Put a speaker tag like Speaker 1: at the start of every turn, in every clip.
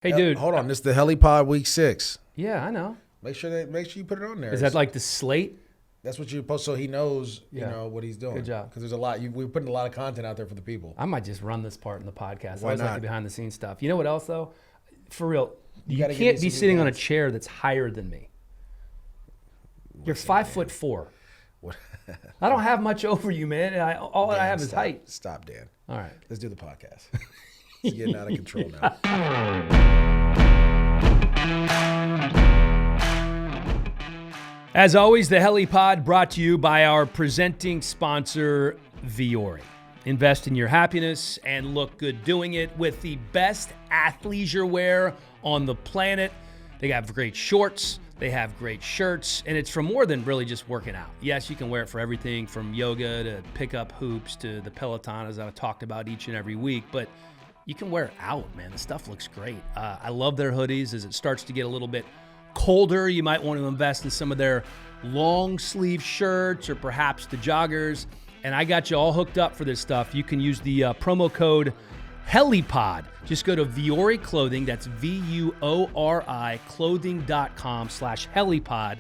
Speaker 1: Hey, dude.
Speaker 2: Hold on. This is the Helliepod week 6.
Speaker 1: Yeah, I know.
Speaker 2: Make sure you put it on there.
Speaker 1: Is that like the slate?
Speaker 2: That's what you're supposed, so he knows, you know, what he's doing.
Speaker 1: Good job.
Speaker 2: Because there's a lot. We're putting a lot of content out there for the people.
Speaker 1: I might just run this part in the podcast.
Speaker 2: Why
Speaker 1: I always like
Speaker 2: not?
Speaker 1: the behind the scenes stuff. You know what else though? For real, you
Speaker 2: gotta give
Speaker 1: can't
Speaker 2: me
Speaker 1: be
Speaker 2: some
Speaker 1: sitting on a
Speaker 2: advice.
Speaker 1: chair that's higher than me. You're 5'4".
Speaker 2: What?
Speaker 1: I don't have much over you, man. All I have is
Speaker 2: Stop.
Speaker 1: height.
Speaker 2: Stop, Dan.
Speaker 1: All right.
Speaker 2: Let's do the podcast. It's getting out of control now.
Speaker 1: As always, the Helliepod brought to you by our presenting sponsor, Vuori. Invest in your happiness and look good doing it with the best athleisure wear on the planet. They have great shorts, they have great shirts, and it's for more than really just working out. Yes, you can wear it for everything from yoga to pickup hoops to the Peloton, as I've talked about each and every week, but you can wear it out, man. The stuff looks great. I love their hoodies. As it starts to get a little bit colder, you might want to invest in some of their long sleeve shirts or perhaps the joggers. And I got you all hooked up for this stuff. You can use the promo code Helliepod. Just go to Vuori Clothing, that's VUORI clothing.com/Helliepod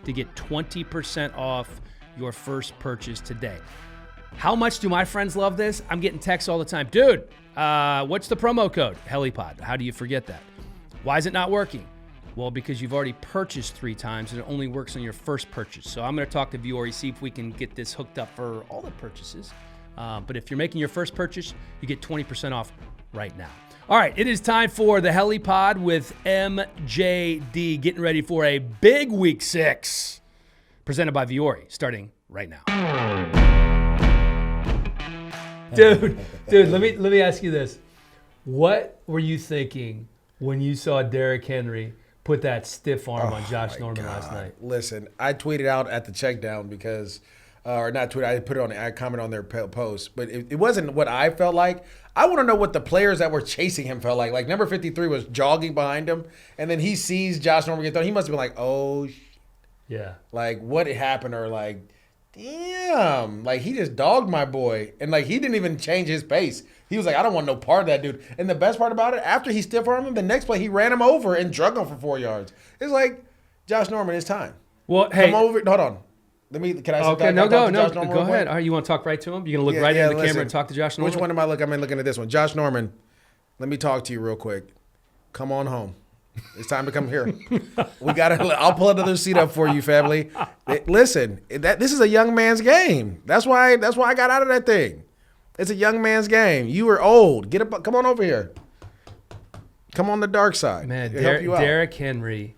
Speaker 1: to get 20% off your first purchase today. How much do my friends love this? I'm getting texts all the time. Dude, what's the promo code? Helliepod. How do you forget that? Why is it not working? Well, because you've already purchased 3 times and it only works on your first purchase. So I'm going to talk to Vuori, see if we can get this hooked up for all the purchases. But if you're making your first purchase, you get 20% off right now. All right, it is time for the Helliepod with MJD, getting ready for a big week 6, presented by Vuori, starting right now. Dude, let me ask you this. What were you thinking when you saw Derrick Henry put that stiff arm on Josh Norman last night?
Speaker 2: Listen, I tweeted out at the check down because, or not tweeted, I put it on, I commented on their post, but it wasn't what I felt like. I want to know what the players that were chasing him felt like. Like number 53 was jogging behind him, and then he sees Josh Norman get thrown. He must have been like, oh,
Speaker 1: Yeah.
Speaker 2: like what happened, or like, damn, like he just dogged my boy, and like he didn't even change his pace. He was like, I don't want no part of that dude. And the best part about it, after he stiff armed him, the next play he ran him over and drug him for 4 yards. It's like, Josh Norman, it's time.
Speaker 1: Well, hey.
Speaker 2: Come over. Hold on. Can I?
Speaker 1: Okay,
Speaker 2: can I talk to Josh Norman
Speaker 1: go
Speaker 2: real quick?
Speaker 1: ahead. All right, you want to talk right to him? You're going to look right into the
Speaker 2: listen.
Speaker 1: camera and talk to Josh Norman?
Speaker 2: Which one am I looking? I'm looking at this one. Josh Norman, let me talk to you real quick. Come on home. It's time to come here. I'll pull another seat up for you, family. Listen, this is a young man's game. That's why I got out of that thing. It's a young man's game. You were old. Get up. Come on over here. Come on the dark side.
Speaker 1: Man,
Speaker 2: It'll help you out.
Speaker 1: Derrick Henry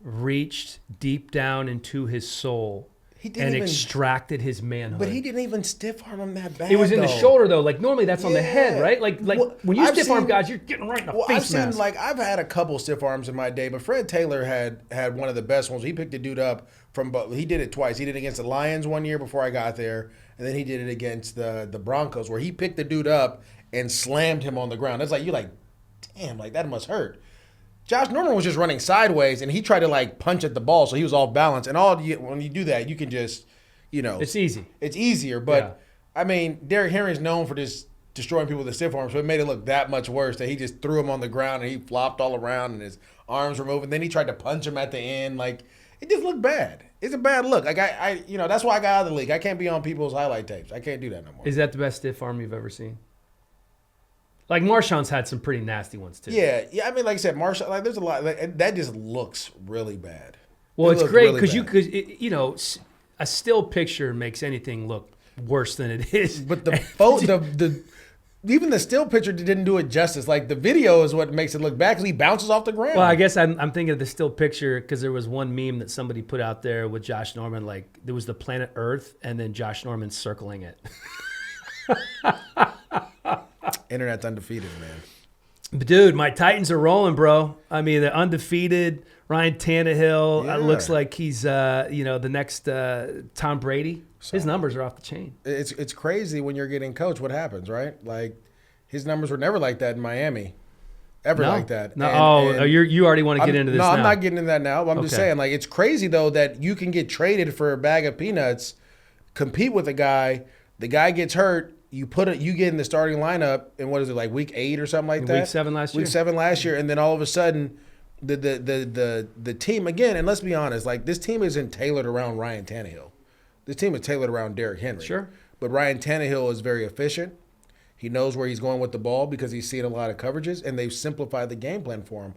Speaker 1: reached deep down into his soul and extracted his manhood.
Speaker 2: But he didn't even stiff arm him that bad.
Speaker 1: It was in the
Speaker 2: though.
Speaker 1: shoulder, though. Like, normally that's on the head, right? Like when you
Speaker 2: I've
Speaker 1: stiff arm
Speaker 2: seen-
Speaker 1: guys, you're getting right in the face mask.
Speaker 2: I've had a couple stiff arms in my day, but Fred Taylor had one of the best ones. He picked the dude up he did it twice. He did it against the Lions one year before I got there, and then he did it against the Broncos, where he picked the dude up and slammed him on the ground. It's like, you're like, damn, like that must hurt. Josh Norman was just running sideways, and he tried to like punch at the ball, so he was off balance. And when you do that, you can just,
Speaker 1: It's easy.
Speaker 2: It's easier, but
Speaker 1: Yeah.
Speaker 2: I mean, Derrick Henry's known for just destroying people with the stiff arm, so it made it look that much worse that he just threw him on the ground and he flopped all around and his arms were moving. Then he tried to punch him at the end. Like, it just looked bad. It's a bad look. Like that's why I got out of the league. I can't be on people's highlight tapes. I can't do that no more.
Speaker 1: Is that the best stiff arm you've ever seen? Like, Marshawn's had some pretty nasty ones, too.
Speaker 2: Yeah. I mean, like I said, Marshall. Like, there's a lot. Like, that just looks really bad.
Speaker 1: Well,
Speaker 2: It
Speaker 1: it's
Speaker 2: looked
Speaker 1: great
Speaker 2: really
Speaker 1: because
Speaker 2: bad.
Speaker 1: a still picture makes anything look worse than it is.
Speaker 2: But even the still picture didn't do it justice. Like, the video is what makes it look bad because he bounces off the ground.
Speaker 1: Well, I guess I'm thinking of the still picture because there was one meme that somebody put out there with Josh Norman. Like, there was the planet Earth and then Josh Norman circling it.
Speaker 2: Internet's undefeated, man.
Speaker 1: But dude, my Titans are rolling, bro. I mean, they're undefeated. Ryan Tannehill looks like he's the next Tom Brady. His numbers are off the chain.
Speaker 2: It's crazy when you're getting coached what happens, right? Like, his numbers were never like that in Miami. Like that.
Speaker 1: No. You already want to get into this now.
Speaker 2: No, I'm not getting into that now. I'm just saying, like, it's crazy, though, that you can get traded for a bag of peanuts, compete with a guy, the guy gets hurt, you get in the starting lineup, and what is it, like week 8 or something like that?
Speaker 1: Week 7 last year.
Speaker 2: Week 7 last year, and then all of a sudden, the team again, and let's be honest, like this team isn't tailored around Ryan Tannehill. This team is tailored around Derrick Henry.
Speaker 1: Sure.
Speaker 2: But Ryan Tannehill is very efficient. He knows where he's going with the ball because he's seen a lot of coverages, and they've simplified the game plan for him.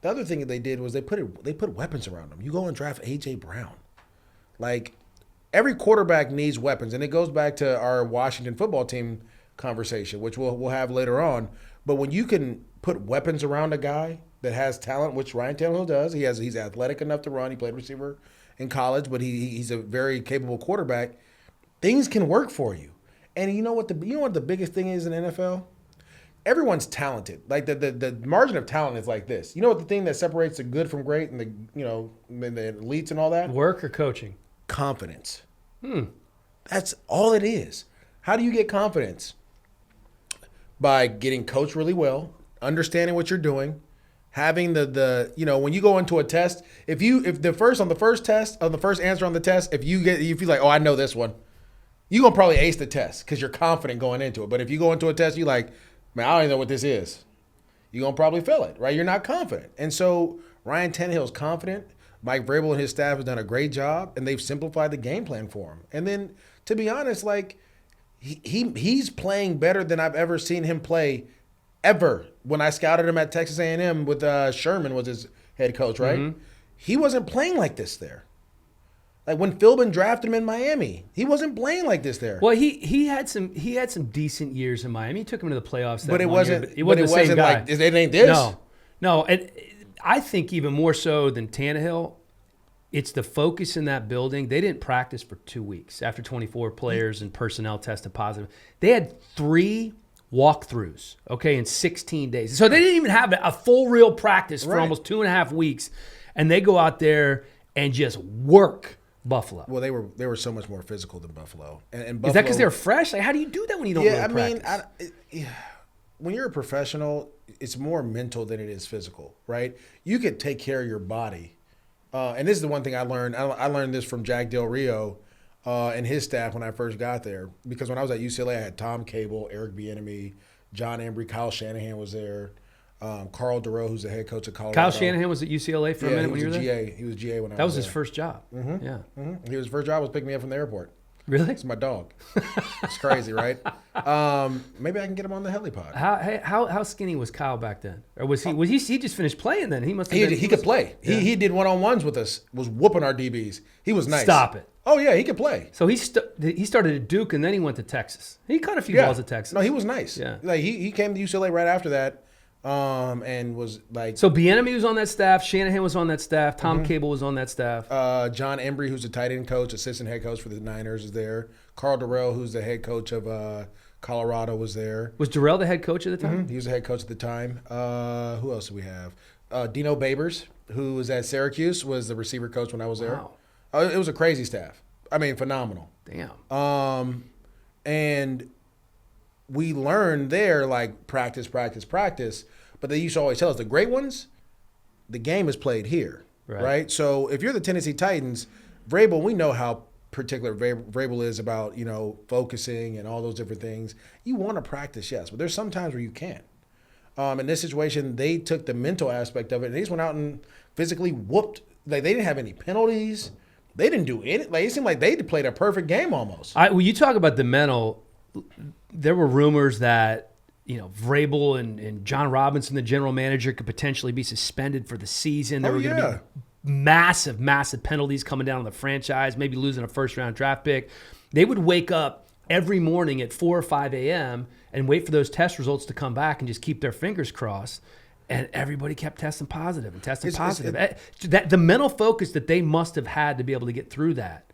Speaker 2: The other thing that they did was they put weapons around him. You go and draft A.J. Brown. Like, every quarterback needs weapons, and it goes back to our Washington football team conversation, which we'll have later on. But when you can put weapons around a guy that has talent, which Ryan Tannehill does, he's athletic enough to run. He played receiver in college, but he's a very capable quarterback. Things can work for you. And you know what the biggest thing is in the NFL? Everyone's talented. Like the margin of talent is like this. You know what the thing that separates the good from great and the elites and all that?
Speaker 1: Work or coaching?
Speaker 2: Confidence. That's all it is. How do you get confidence? By getting coached really well, understanding what you're doing, having the when you go into a test, if the first answer on the test, if you feel like, oh, I know this one, you're gonna probably ace the test because you're confident going into it. But if you go into a test, you're like, man, I don't even know what this is, you're gonna probably fail it, right? You're not confident. And so Ryan Tannehill's confident. Mike Vrabel and his staff have done a great job, and they've simplified the game plan for him. And then, to be honest, like he's playing better than I've ever seen him play ever. When I scouted him at Texas A&M with Sherman was his head coach, right? Mm-hmm. He wasn't playing like this there. Like when Philbin drafted him in Miami, he wasn't playing like this there.
Speaker 1: Well, he had some decent years in Miami. He took him to the playoffs.
Speaker 2: But it wasn't the same guy. Like it ain't this.
Speaker 1: No, and I think even more so than Tannehill, it's the focus in that building. They didn't practice for 2 weeks after 24 players and personnel tested positive. They had 3 walkthroughs, in 16 days. So they didn't even have a full real practice for almost 2.5 weeks, and they go out there and just work Buffalo.
Speaker 2: Well, they were so much more physical than Buffalo. And Buffalo,
Speaker 1: is that because they're fresh? Like, how do you do that when you don't really practice?
Speaker 2: When you're a professional, it's more mental than it is physical, right? You could take care of your body. And this is the one thing I learned. I learned this from Jack Del Rio and his staff when I first got there. Because when I was at UCLA, I had Tom Cable, Eric Bieniemy, John Embry, Kyle Shanahan was there, Carl Duro, who's the head coach of Colorado.
Speaker 1: Kyle Shanahan was at UCLA for a minute when you were there?
Speaker 2: He was GA when I was there.
Speaker 1: That was his first job.
Speaker 2: Mm-hmm.
Speaker 1: Yeah.
Speaker 2: Mm-hmm. His first job was picking me up from the airport.
Speaker 1: Really?
Speaker 2: It's my dog. It's crazy, right? Maybe I can get him on the Helliepod.
Speaker 1: How skinny was Kyle back then? Or was he just finished playing then? He must have
Speaker 2: he could play. Yeah. He did one-on-ones with us, was whooping our DBs. He was nice.
Speaker 1: Stop it.
Speaker 2: Oh, yeah, he could play.
Speaker 1: So he started at Duke and then he went to Texas. He caught a few balls at Texas.
Speaker 2: No, he was nice.
Speaker 1: Yeah.
Speaker 2: Like he came to UCLA right after that. And was like.
Speaker 1: So Bieniemy was on that staff. Shanahan was on that staff. Tom Cable was on that staff.
Speaker 2: John Embry, who's the tight end coach, assistant head coach for the Niners, is there. Carl Durrell, who's the head coach of Colorado, was there.
Speaker 1: Was Durrell the head coach at the time?
Speaker 2: Mm-hmm. He was the head coach at the time. Who else do we have? Dino Babers, who was at Syracuse, was the receiver coach when I was there. Wow. It was a crazy staff. I mean, phenomenal.
Speaker 1: Damn.
Speaker 2: And we learned there, like, practice. But they used to always tell us, the great ones, the game is played here, right? So if you're the Tennessee Titans, Vrabel, we know how particular Vrabel is about, focusing and all those different things. You want to practice, yes, but there's some times where you can't. In this situation, they took the mental aspect of it, and they just went out and physically whooped. Like, they didn't have any penalties. They didn't do anything. Like, it seemed like they played a perfect game almost.
Speaker 1: When you talk about the mental, there were rumors that Vrabel and John Robinson, the general manager, could potentially be suspended for the season. There were going to be massive penalties coming down on the franchise, maybe losing a first-round draft pick. They would wake up every morning at 4 or 5 a.m. and wait for those test results to come back and just keep their fingers crossed. And everybody kept testing positive and testing positive. The mental focus that they must have had to be able to get through that.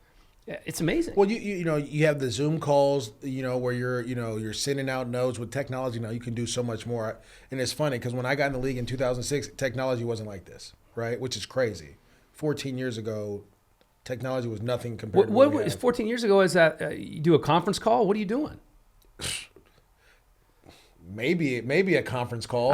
Speaker 1: It's amazing.
Speaker 2: Well, you have the Zoom calls, where you're sending out notes with technology. Now you can do so much more. And it's funny because when I got in the league in 2006, technology wasn't like this, right? Which is crazy. 14 years ago, technology was nothing compared to what we have.
Speaker 1: 14 years ago, is that you do a conference call? What are you doing?
Speaker 2: Maybe a conference call.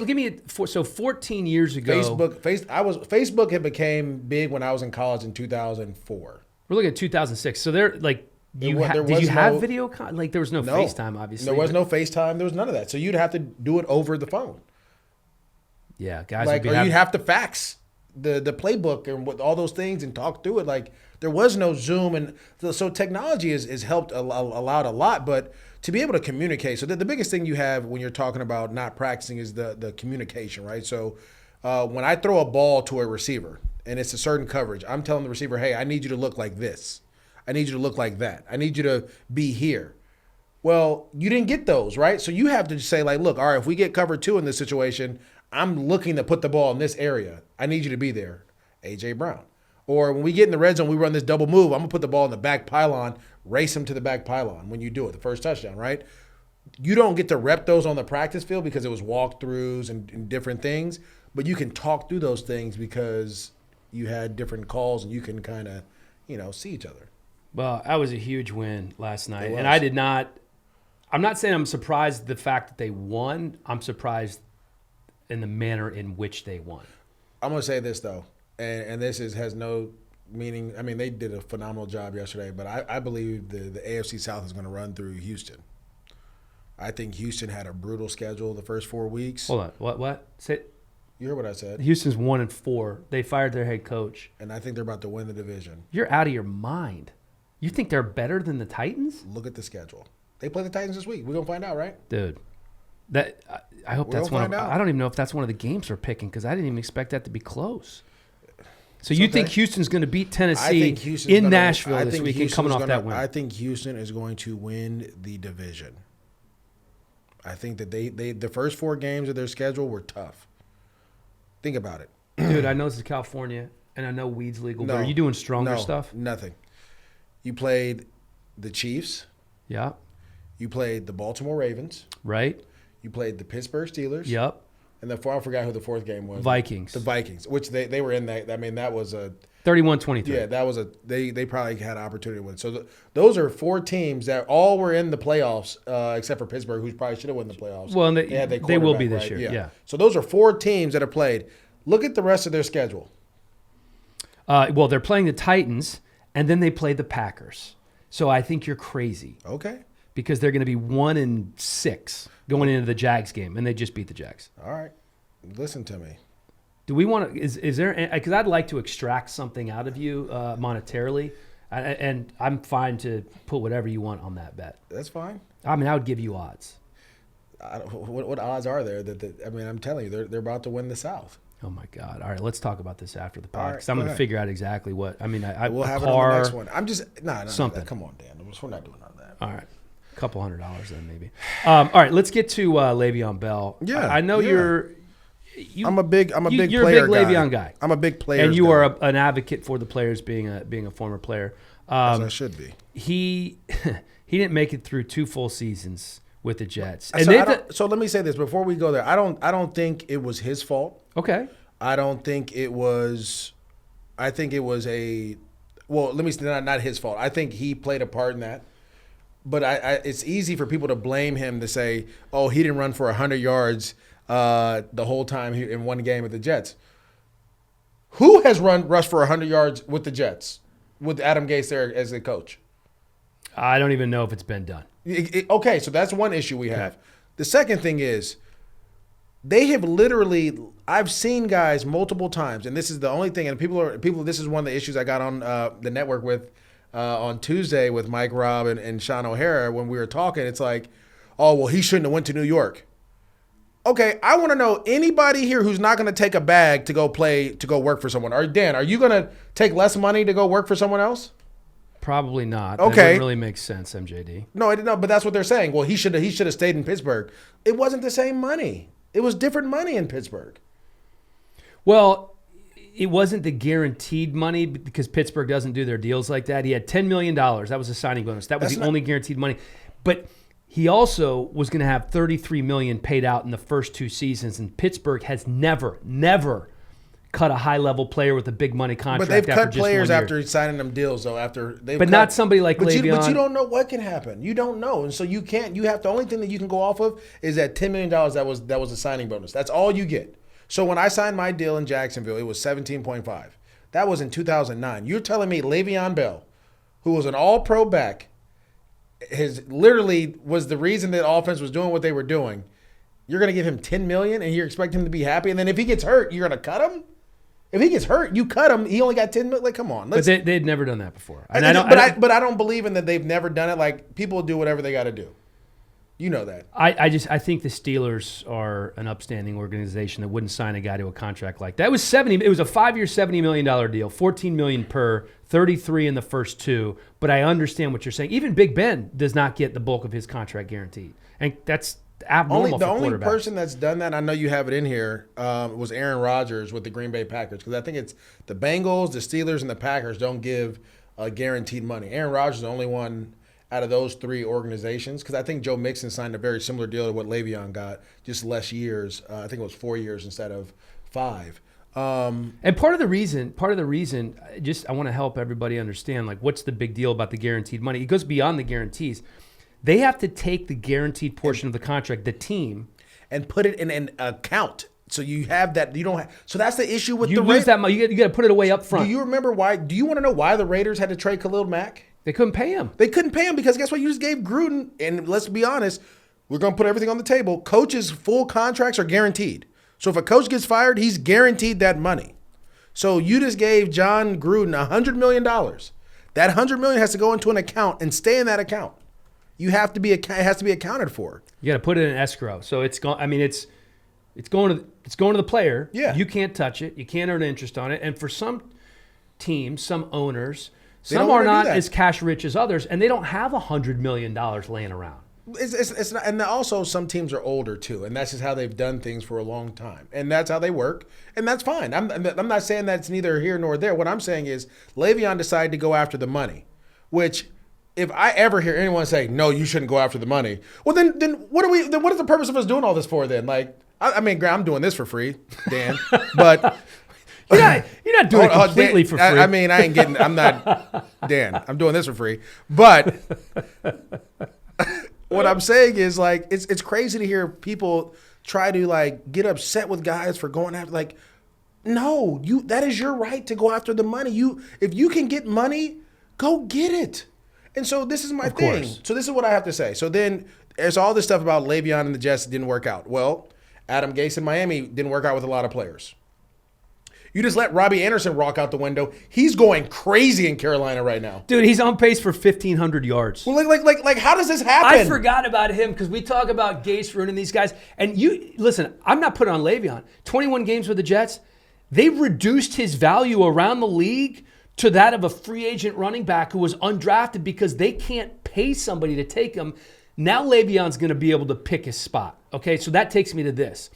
Speaker 1: Give me 14 years ago.
Speaker 2: Facebook had became big when I was in college in 2004.
Speaker 1: We're looking at 2006. So they're like Did you have video? Like there was no FaceTime, obviously.
Speaker 2: There was no FaceTime. There was none of that. So you'd have to do it over the phone.
Speaker 1: Yeah, guys.
Speaker 2: Like, you'd have to fax the playbook and with all those things and talk through it. Like there was no Zoom, and so technology has helped allowed a lot. But to be able to communicate, so the biggest thing you have when you're talking about not practicing is the communication, right? So when I throw a ball to a receiver and it's a certain coverage, I'm telling the receiver, hey, I need you to look like this. I need you to look like that. I need you to be here. Well, you didn't get those, right? So you have to say, like, look, all right, if we get cover 2 in this situation, I'm looking to put the ball in this area. I need you to be there, A.J. Brown. Or when we get in the red zone, we run this double move. I'm going to put the ball in the back pylon, race him to the back pylon when you do it, the first touchdown, right? You don't get to rep those on the practice field because it was walkthroughs and different things, but you can talk through those things because you had different calls and you can kind of, see each other.
Speaker 1: Well, that was a huge win last night. And I'm not saying I'm surprised at the fact that they won. I'm surprised in the manner in which they won.
Speaker 2: I'm going to say this, though, and this has no meaning. I mean, they did a phenomenal job yesterday, but I believe the AFC South is going to run through Houston. I think Houston had a brutal schedule the first 4 weeks.
Speaker 1: Hold on. What?
Speaker 2: You heard what I said.
Speaker 1: Houston's 1-4. They fired their head coach.
Speaker 2: And I think they're about to win the division.
Speaker 1: You're out of your mind. You think they're better than the Titans?
Speaker 2: Look at the schedule. They play the Titans this week. We're going to find out, right?
Speaker 1: Dude, I hope that's one of – I don't even know if that's one of the games we're picking because I didn't even expect that to be close. So you think Houston's going to beat Tennessee in Nashville this weekend coming off that win?
Speaker 2: I think Houston is going to win the division. I think that the first 4 games of their schedule were tough. Think about it.
Speaker 1: Dude, I know this is California, and I know weed's legal, but are you doing stronger stuff?
Speaker 2: Nothing. You played the Chiefs.
Speaker 1: Yeah.
Speaker 2: You played the Baltimore Ravens.
Speaker 1: Right.
Speaker 2: You played the Pittsburgh Steelers.
Speaker 1: Yep.
Speaker 2: And I forgot who the 4th game was.
Speaker 1: Vikings.
Speaker 2: The Vikings, which they were in that. I mean, that was a
Speaker 1: 31-23.
Speaker 2: Yeah, that was they probably had an opportunity to win. So those are 4 teams that all were in the playoffs, except for Pittsburgh, who probably should have won the playoffs.
Speaker 1: Well, and they will be this year. Yeah.
Speaker 2: So those are 4 teams that have played. Look at the rest of their schedule.
Speaker 1: Well, they're playing the Titans, and then they play the Packers. So I think you're crazy.
Speaker 2: Okay.
Speaker 1: Because they're going to be 1-6 going into the Jags game, and they just beat the Jags.
Speaker 2: All right. Listen to me.
Speaker 1: Do we want to? Is there? Because I'd like to extract something out of you monetarily, and I'm fine to put whatever you want on that bet.
Speaker 2: That's fine.
Speaker 1: I mean, I would give you odds.
Speaker 2: What odds are there? I mean, I'm telling you, they're about to win the South.
Speaker 1: Oh my God! All right, let's talk about this after the podcast.
Speaker 2: Right,
Speaker 1: I'm going to figure out exactly what. I mean,
Speaker 2: we'll have it on the next one. I'm just
Speaker 1: something.
Speaker 2: Come on, Dan. We're not doing none of that.
Speaker 1: All right. A couple $100 then maybe. All right, let's get to Le'Veon Bell.
Speaker 2: Yeah,
Speaker 1: I know you're.
Speaker 2: I'm a big
Speaker 1: you're
Speaker 2: player
Speaker 1: a big Le'Veon guy.
Speaker 2: I'm a big player,
Speaker 1: and you are an advocate for the players being a former player.
Speaker 2: As I should be.
Speaker 1: He didn't make it through 2 full seasons with the Jets.
Speaker 2: So let me say this before we go there. I don't think it was his fault.
Speaker 1: Okay.
Speaker 2: I don't think it was. I think it was let me say not his fault. I think he played a part in that. But it's easy for people to blame him to say, oh, he didn't run for 100 yards the whole time in one game with the Jets. Who has rushed for 100 yards with the Jets with Adam Gase there as the coach?
Speaker 1: I don't even know if it's been done.
Speaker 2: Okay, so that's one issue we have. Okay. The second thing is they have literally – I've seen guys multiple times, and this is the only thing, and people. This is one of the issues I got on the network with on Tuesday with Mike Robb and Sean O'Hara when we were talking. It's like, oh, well, he shouldn't have went to New York. Okay, I want to know anybody here who's not going to take a bag to go work for someone. Or Dan, are you going to take less money to go work for someone else?
Speaker 1: Probably not.
Speaker 2: Okay,
Speaker 1: that doesn't really make sense, MJD.
Speaker 2: No, but that's what they're saying. Well, he should have stayed in Pittsburgh. It wasn't the same money. It was different money in Pittsburgh.
Speaker 1: Well, it wasn't the guaranteed money because Pittsburgh doesn't do their deals like that. He had $10 million. That was a signing bonus. That was the only guaranteed money. But he also was going to have $33 million paid out in the first 2 seasons, and Pittsburgh has never cut a high-level player with a big money contract.
Speaker 2: But they've cut players
Speaker 1: 1 year.
Speaker 2: after signing them deals, though.
Speaker 1: Not somebody like Le'Veon.
Speaker 2: But you don't know what can happen. You don't know, and so you can't. You have the only thing that you can go off of is that $10 million that was a signing bonus. That's all you get. So when I signed my deal in Jacksonville, it was 17.5. That was in 2009. You're telling me Le'Veon Bell, who was an all-pro back, literally was the reason that offense was doing what they were doing. You're going to give him $10 million and you expect him to be happy, and then if he gets hurt, you're going to cut him. If he gets hurt, you cut him. He only got $10 million. Like, come on.
Speaker 1: But they'd never done that before. And
Speaker 2: but I don't believe in that they've never done it. Like, people do whatever they got to do. You know that.
Speaker 1: I think the Steelers are an upstanding organization that wouldn't sign a guy to a contract like that. It was a 5-year, $70 million deal, $14 million per, 33 in the first two. But I understand what you're saying. Even Big Ben does not get the bulk of his contract guaranteed, and that's abnormal.
Speaker 2: The only person that's done that, I know you have it in here, was Aaron Rodgers with the Green Bay Packers, because I think it's the Bengals, the Steelers, and the Packers don't give guaranteed money. Aaron Rodgers is the only one out of those three organizations, because I think Joe Mixon signed a very similar deal to what Le'Veon got, just less years. I think it was 4 years instead of 5.
Speaker 1: And part of the reason, I want to help everybody understand, like, what's the big deal about the guaranteed money? It goes beyond the guarantees. They have to take the guaranteed portion of the contract, the team,
Speaker 2: and put it in an account. So you have that. You don't have. So that's the issue with
Speaker 1: you lose that money. You got to put it away up front.
Speaker 2: Do you remember why? Do you want to know why the Raiders had to trade Khalil Mack?
Speaker 1: They couldn't pay him.
Speaker 2: They couldn't pay him because guess what? You just gave Gruden, and let's be honest, we're going to put everything on the table. Coaches' full contracts are guaranteed. So if a coach gets fired, he's guaranteed that money. So you just gave John Gruden $100 million. That $100 million has to go into an account and stay in that account. It has to be accounted for.
Speaker 1: You got to put it in escrow. So it's going. I mean, it's going to the player.
Speaker 2: Yeah.
Speaker 1: You can't touch it. You can't earn interest on it. And for some teams, some owners, some are not as cash rich as others, and they don't have $100 million laying around.
Speaker 2: It's not, and also some teams are older too, and that's just how they've done things for a long time, and that's how they work, and that's fine. I'm not saying that's neither here nor there. What I'm saying is Le'Veon decided to go after the money, which. If I ever hear anyone say, no, you shouldn't go after the money, well, then what is the purpose of us doing all this for then? Like, I mean, I'm doing this for free, Dan, but
Speaker 1: you're not doing it completely for free.
Speaker 2: I'm not, Dan, I'm doing this for free. But what I'm saying is, like, it's crazy to hear people try to, like, get upset with guys for going after, like, no, that is your right to go after the money. If you can get money, go get it. And so this is my thing. So this is what I have to say. So then there's all this stuff about Le'Veon and the Jets that didn't work out. Well, Adam Gase in Miami didn't work out with a lot of players. You just let Robbie Anderson walk out the window. He's going crazy in Carolina right now.
Speaker 1: Dude, he's on pace for 1,500 yards.
Speaker 2: Well, like how does this happen?
Speaker 1: I forgot about him because we talk about Gase ruining these guys. And listen, I'm not putting on Le'Veon. 21 games with the Jets. They've reduced his value around the league to that of a free agent running back who was undrafted because they can't pay somebody to take him. Now Le'Veon's going to be able to pick his spot. Okay, so that takes me to this.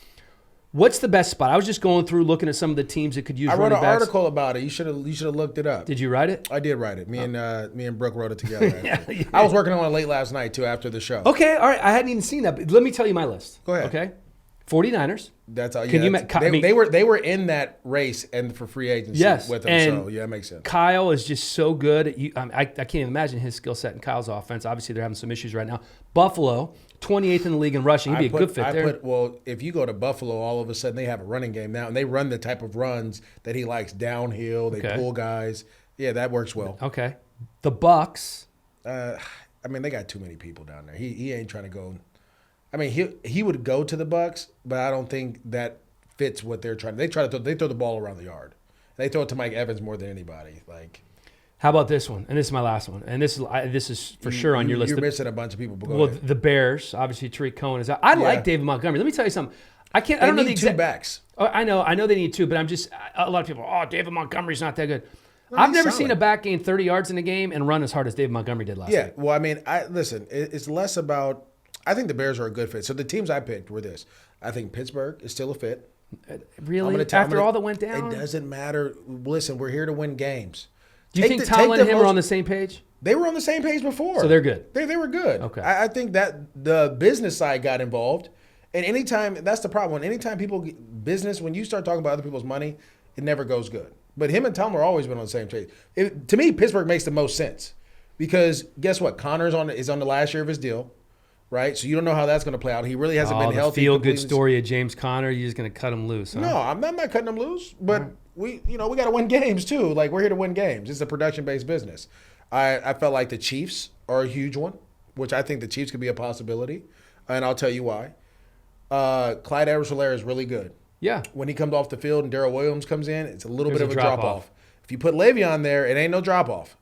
Speaker 1: What's the best spot? I was just going through looking at some of the teams that could use running backs.
Speaker 2: I wrote an article about it. You should have looked it up.
Speaker 1: Did you write it?
Speaker 2: I did write it. Me and Brooke wrote it together. Yeah. I was working on it late last night, too, after the show.
Speaker 1: Okay, all right. I hadn't even seen that. But let me tell you my list.
Speaker 2: Go ahead.
Speaker 1: Okay. 49ers.
Speaker 2: That's all. They were in that race and for free agency with them. So yeah, it makes sense.
Speaker 1: Kyle is just so good. I can't even imagine his skill set in Kyle's offense. Obviously, they're having some issues right now. Buffalo, 28th in the league in rushing. He'd be a good fit there.
Speaker 2: Well, if you go to Buffalo, all of a sudden they have a running game now, and they run the type of runs that he likes downhill. They pull guys. Yeah, that works well.
Speaker 1: Okay. The Bucks.
Speaker 2: I mean, they got too many people down there. He ain't trying to go. I mean, he would go to the Bucks, but I don't think that fits what they're trying. They throw the ball around the yard. They throw it to Mike Evans more than anybody. Like,
Speaker 1: how about this one? And this is my last one. And this is for sure on your list.
Speaker 2: You're missing a bunch of people. But go ahead.
Speaker 1: The Bears, obviously Tariq Cohen is out. I like David Montgomery. Let me tell you something. I don't know the exact
Speaker 2: 2 backs.
Speaker 1: Oh, I know they need 2, but I'm just a lot of people. Oh, David Montgomery's not that good. I've never seen a back gain 30 yards in a game and run as hard as David Montgomery did last week.
Speaker 2: Yeah, well, I mean, listen. It's less about. I think the Bears are a good fit. So the teams I picked were this. I think Pittsburgh is still a fit.
Speaker 1: Really? After all that went down?
Speaker 2: It doesn't matter. Listen, we're here to win games.
Speaker 1: Do you think Tomlin and him are on the same page?
Speaker 2: They were on the same page before.
Speaker 1: So they're good.
Speaker 2: They were good.
Speaker 1: Okay.
Speaker 2: I think that the business side got involved. And anytime, that's the problem. Anytime when you start talking about other people's money, it never goes good. But him and Tomlin have always been on the same page. To me, Pittsburgh makes the most sense. Because guess what? Connor's is on the last year of his deal. Right, so you don't know how that's going to play out. He really hasn't been healthy.
Speaker 1: The feel-good story of James Conner. You're just going to cut him loose. Huh?
Speaker 2: No, I'm not cutting him loose. But we got to win games too. Like, we're here to win games. It's a production-based business. I felt like the Chiefs are a huge one. which I think the Chiefs could be a possibility, and I'll tell you why. Clyde Edwards-Helaire is really good.
Speaker 1: Yeah.
Speaker 2: When he comes off the field and Darrell Williams comes in, it's a little bit of a drop-off. If you put Le'Veon there, it ain't no drop-off.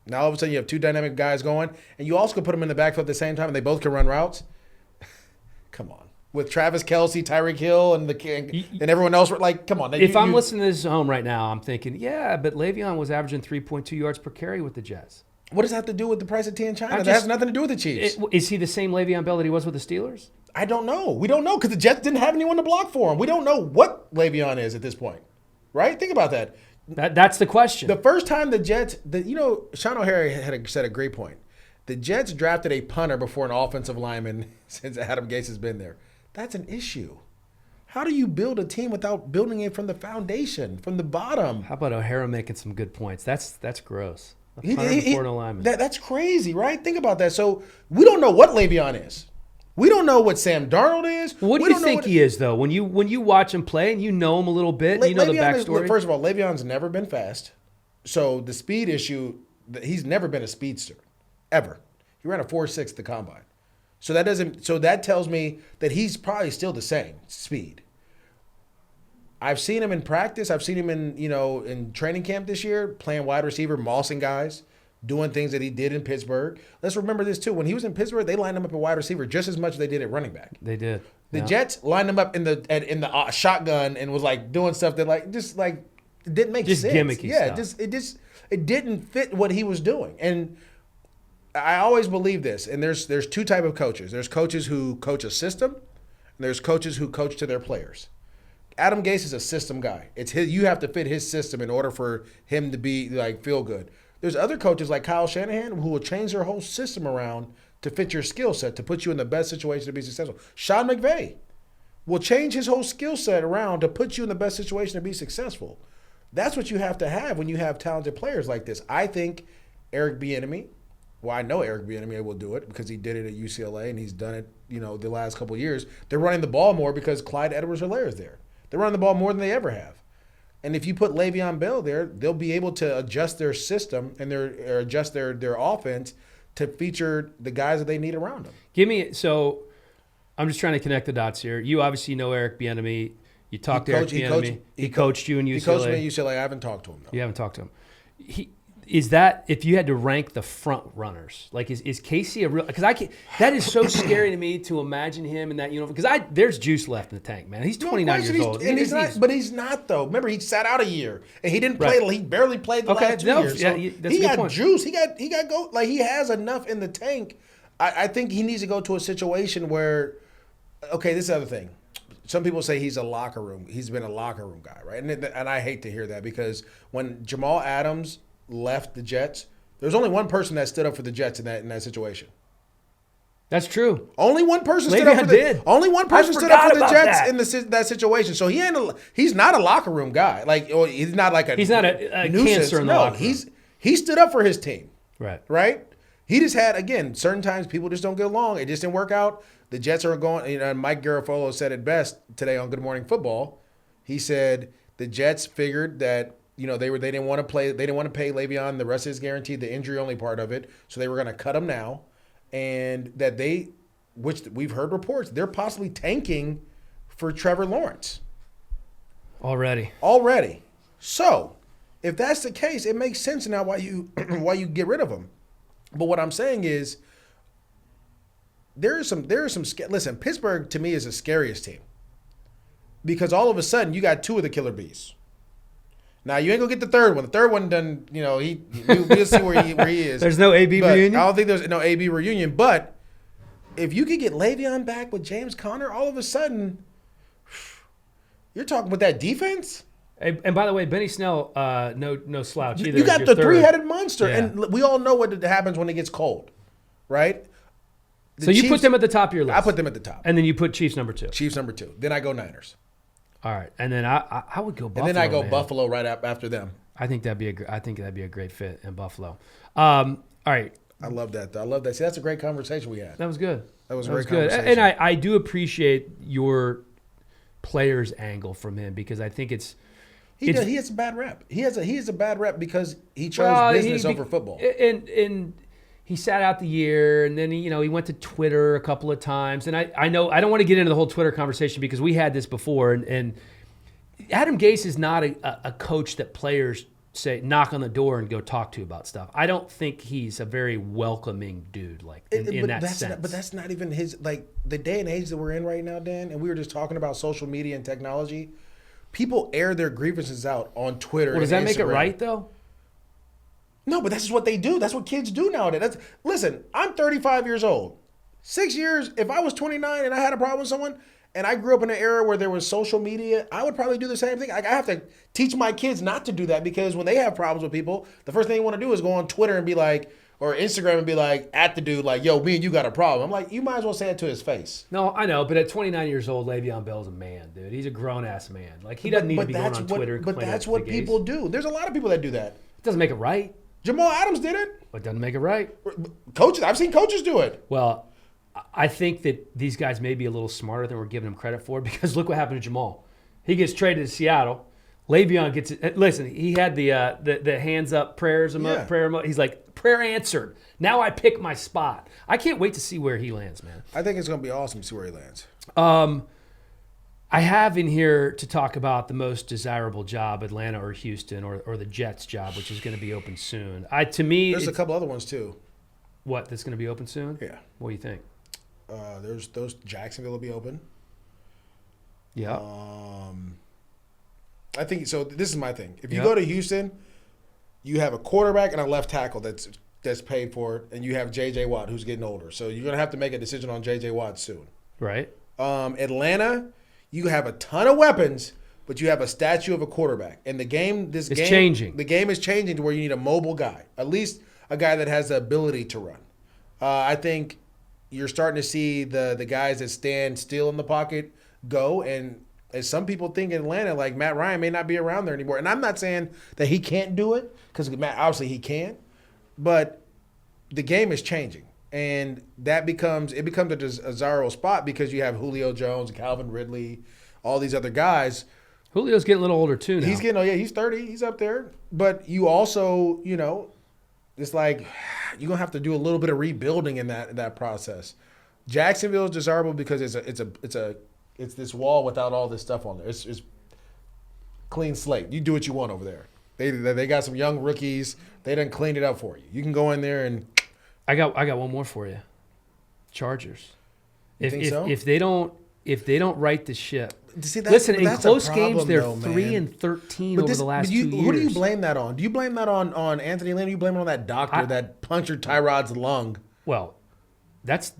Speaker 2: Now, all of a sudden, you have two dynamic guys going, and you also can put them in the backfield at the same time, and they both can run routes. Come on. With Travis Kelce, Tyreek Hill, and everyone else, like, come on.
Speaker 1: If I'm listening to this at home right now, I'm thinking, yeah, but Le'Veon was averaging 3.2 yards per carry with the Jets.
Speaker 2: What does that have to do with the price of tea in China? That has nothing to do with the Chiefs.
Speaker 1: Is he the same Le'Veon Bell that he was with the Steelers?
Speaker 2: I don't know. We don't know because the Jets didn't have anyone to block for him. We don't know what Le'Veon is at this point, right? Think about that.
Speaker 1: That's the question.
Speaker 2: The first time the Jets, Sean O'Hara said a great point. The Jets drafted a punter before an offensive lineman since Adam Gase has been there. That's an issue. How do you build a team without building it from the foundation, from the bottom?
Speaker 1: How about O'Hara making some good points? That's gross.
Speaker 2: That's crazy, right? Think about that. So we don't know what Le'Veon is. We don't know what Sam Darnold is.
Speaker 1: What do you think he is, though? When you watch him play and you know him a little bit, and you know the backstory.
Speaker 2: First of all, Le'Veon's never been fast. So the speed issue, he's never been a speedster, ever. He ran a 4.6 at the combine. So that tells me that he's probably still the same speed. I've seen him in practice. I've seen him in training camp this year, playing wide receiver, mossing guys, doing things that he did in Pittsburgh. Let's remember this too. When he was in Pittsburgh, they lined him up at wide receiver just as much as they did at running back.
Speaker 1: They did.
Speaker 2: The Jets lined him up in the shotgun and was like doing stuff that it didn't make sense.
Speaker 1: Just gimmicky stuff.
Speaker 2: It didn't fit what he was doing. And I always believe this. And there's two type of coaches. There's coaches who coach a system, and there's coaches who coach to their players. Adam Gase is a system guy. You have to fit his system in order for him to be feel good. There's other coaches like Kyle Shanahan who will change their whole system around to fit your skill set, to put you in the best situation to be successful. Sean McVay will change his whole skill set around to put you in the best situation to be successful. That's what you have to have when you have talented players like this. I think Eric Bieniemy, I know Eric Bieniemy will do it because he did it at UCLA and he's done it, the last couple of years. They're running the ball more because Clyde Edwards-Helaire is there. They're running the ball more than they ever have. And if you put Le'Veon Bell there, they'll be able to adjust their system and adjust their offense to feature the guys that they need around them.
Speaker 1: So I'm just trying to connect the dots here. You obviously know Eric Bieniemy. You talked to Eric Bieniemy. He coached you in UCLA.
Speaker 2: He coached me at UCLA. I haven't talked to him, though.
Speaker 1: You haven't talked to him. Is that, if you had to rank the front runners, is Casey a real? Because that is so scary to me to imagine him in that uniform. Because there's juice left in the tank, man. He's 29 years old,
Speaker 2: and he's not though. Remember, he sat out a year and he didn't play. Right. He barely played the last 2 years. So
Speaker 1: that's
Speaker 2: he
Speaker 1: got
Speaker 2: point. Juice. He got go. He has enough in the tank. I think he needs to go to a situation where, this is the other thing. Some people say he's been a locker room guy, right? And I hate to hear that because when Jamal Adams left the Jets, there's only one person that stood up for the Jets in that situation.
Speaker 1: That's true.
Speaker 2: Only one person stood up for the Jets in that situation. So he's not a locker room guy. He's not a
Speaker 1: cancer in the locker room.
Speaker 2: He stood up for his team.
Speaker 1: Right.
Speaker 2: Right? He just had, again, certain times people just don't get along. It just didn't work out. The Jets are going, Mike Garafolo said it best today on Good Morning Football. He said the Jets figured that they didn't want to play. They didn't want to pay Le'Veon the rest of his guarantee, the injury only part of it. So they were going to cut him now, and that which we've heard reports, they're possibly tanking for Trevor Lawrence.
Speaker 1: Already.
Speaker 2: So if that's the case, it makes sense now why you get rid of him. But what I'm saying is there are some. Listen, Pittsburgh to me is the scariest team because all of a sudden you got two of the killer bees. Now, you ain't going to get the third one. The third one done, we'll see where he is.
Speaker 1: There's no AB reunion?
Speaker 2: I don't think there's no AB reunion. But if you could get Le'Veon back with James Conner, all of a sudden, you're talking with that defense?
Speaker 1: And by the way, Benny Snell, no slouch either.
Speaker 2: You got the three-headed monster. Yeah. And we all know what happens when it gets cold, right?
Speaker 1: So you put them at the top of your list?
Speaker 2: I put them at the top.
Speaker 1: And then you put Chiefs number 2?
Speaker 2: Chiefs number 2. Then I go Niners.
Speaker 1: All right, and then I would go Buffalo.
Speaker 2: And then I go Buffalo right after them.
Speaker 1: I think that'd be a great fit in Buffalo. All right,
Speaker 2: I love that. See, that's a great conversation we had.
Speaker 1: That was good.
Speaker 2: That was a great conversation.
Speaker 1: And I do appreciate your player's angle from him because I think he
Speaker 2: has a bad rep. He has a bad rep because he chose business over football.
Speaker 1: And he sat out the year, and then he went to Twitter a couple of times. And I know I don't want to get into the whole Twitter conversation because we had this before. And Adam Gase is not a coach that players say knock on the door and go talk to about stuff. I don't think he's a very welcoming dude in that sense.
Speaker 2: But that's not even his, like, the day and age that we're in right now, Dan, and we were just talking about social media and technology. People air their grievances out on Twitter.
Speaker 1: Well, does that make it right, though?
Speaker 2: No, but that's just what they do. That's what kids do nowadays. Listen, I'm 35 years old. 6 years, if I was 29 and I had a problem with someone, and I grew up in an era where there was social media, I would probably do the same thing. I have to teach my kids not to do that, because when they have problems with people, the first thing they want to do is go on Twitter and be like, or Instagram and be like, at the dude, like, yo, me and you got a problem. I'm like, you might as well say it to his face.
Speaker 1: No, I know, but at 29 years old, Le'Veon Bell's a man, dude. He's a grown-ass man. Like, he doesn't need to be going on Twitter.
Speaker 2: But that's what people do. There's a lot of people that do that.
Speaker 1: It doesn't make it right.
Speaker 2: Jamal Adams did it.
Speaker 1: But it doesn't make it right.
Speaker 2: Coaches, I've seen coaches do it.
Speaker 1: Well, I think that these guys may be a little smarter than we're giving them credit for, because look what happened to Jamal. He gets traded to Seattle. Le'Veon gets it. Listen, he had the hands up prayers, prayer. He's like, prayer answered. Now I pick my spot. I can't wait to see where he lands, man.
Speaker 2: I think it's going to be awesome to see where he lands.
Speaker 1: I have in here to talk about the most desirable job, Atlanta or Houston, or the Jets job, which is going to be open soon.
Speaker 2: There's a couple other ones too.
Speaker 1: What, that's going to be open soon?
Speaker 2: Yeah.
Speaker 1: What do you think?
Speaker 2: There's those. Jacksonville will be open.
Speaker 1: Yeah.
Speaker 2: I think so. This is my thing. If you go to Houston, you have a quarterback and a left tackle that's paid for, and you have J.J. Watt, who's getting older. So you're gonna have to make a decision on J.J. Watt soon.
Speaker 1: Right.
Speaker 2: Atlanta, you have a ton of weapons, but you have a statue of a quarterback. And the game,
Speaker 1: it's changing.
Speaker 2: The game is changing to where you need a mobile guy, at least a guy that has the ability to run. I think you're starting to see the guys that stand still in the pocket go, and as some people think in Atlanta, like Matt Ryan may not be around there anymore. And I'm not saying that he can't do it, because obviously he can, but the game is changing. And that becomes a desirable spot, because you have Julio Jones, Calvin Ridley, all these other guys.
Speaker 1: Julio's getting a little older too now.
Speaker 2: He's 30. He's up there. But you also, it's like you're going to have to do a little bit of rebuilding in that process. Jacksonville is desirable because it's this wall without all this stuff on there. It's clean slate. You do what you want over there. They got some young rookies. They done cleaned it up for you. You can go in there and.
Speaker 1: I got one more for you. Chargers. If they don't right the ship. Listen, in close games they're 3-13 over the last 2 years.
Speaker 2: Who do you blame that on? Do you blame that on Anthony Lynn? Or do you blame it on that doctor that punctured Tyrod's lung?
Speaker 1: Well, that's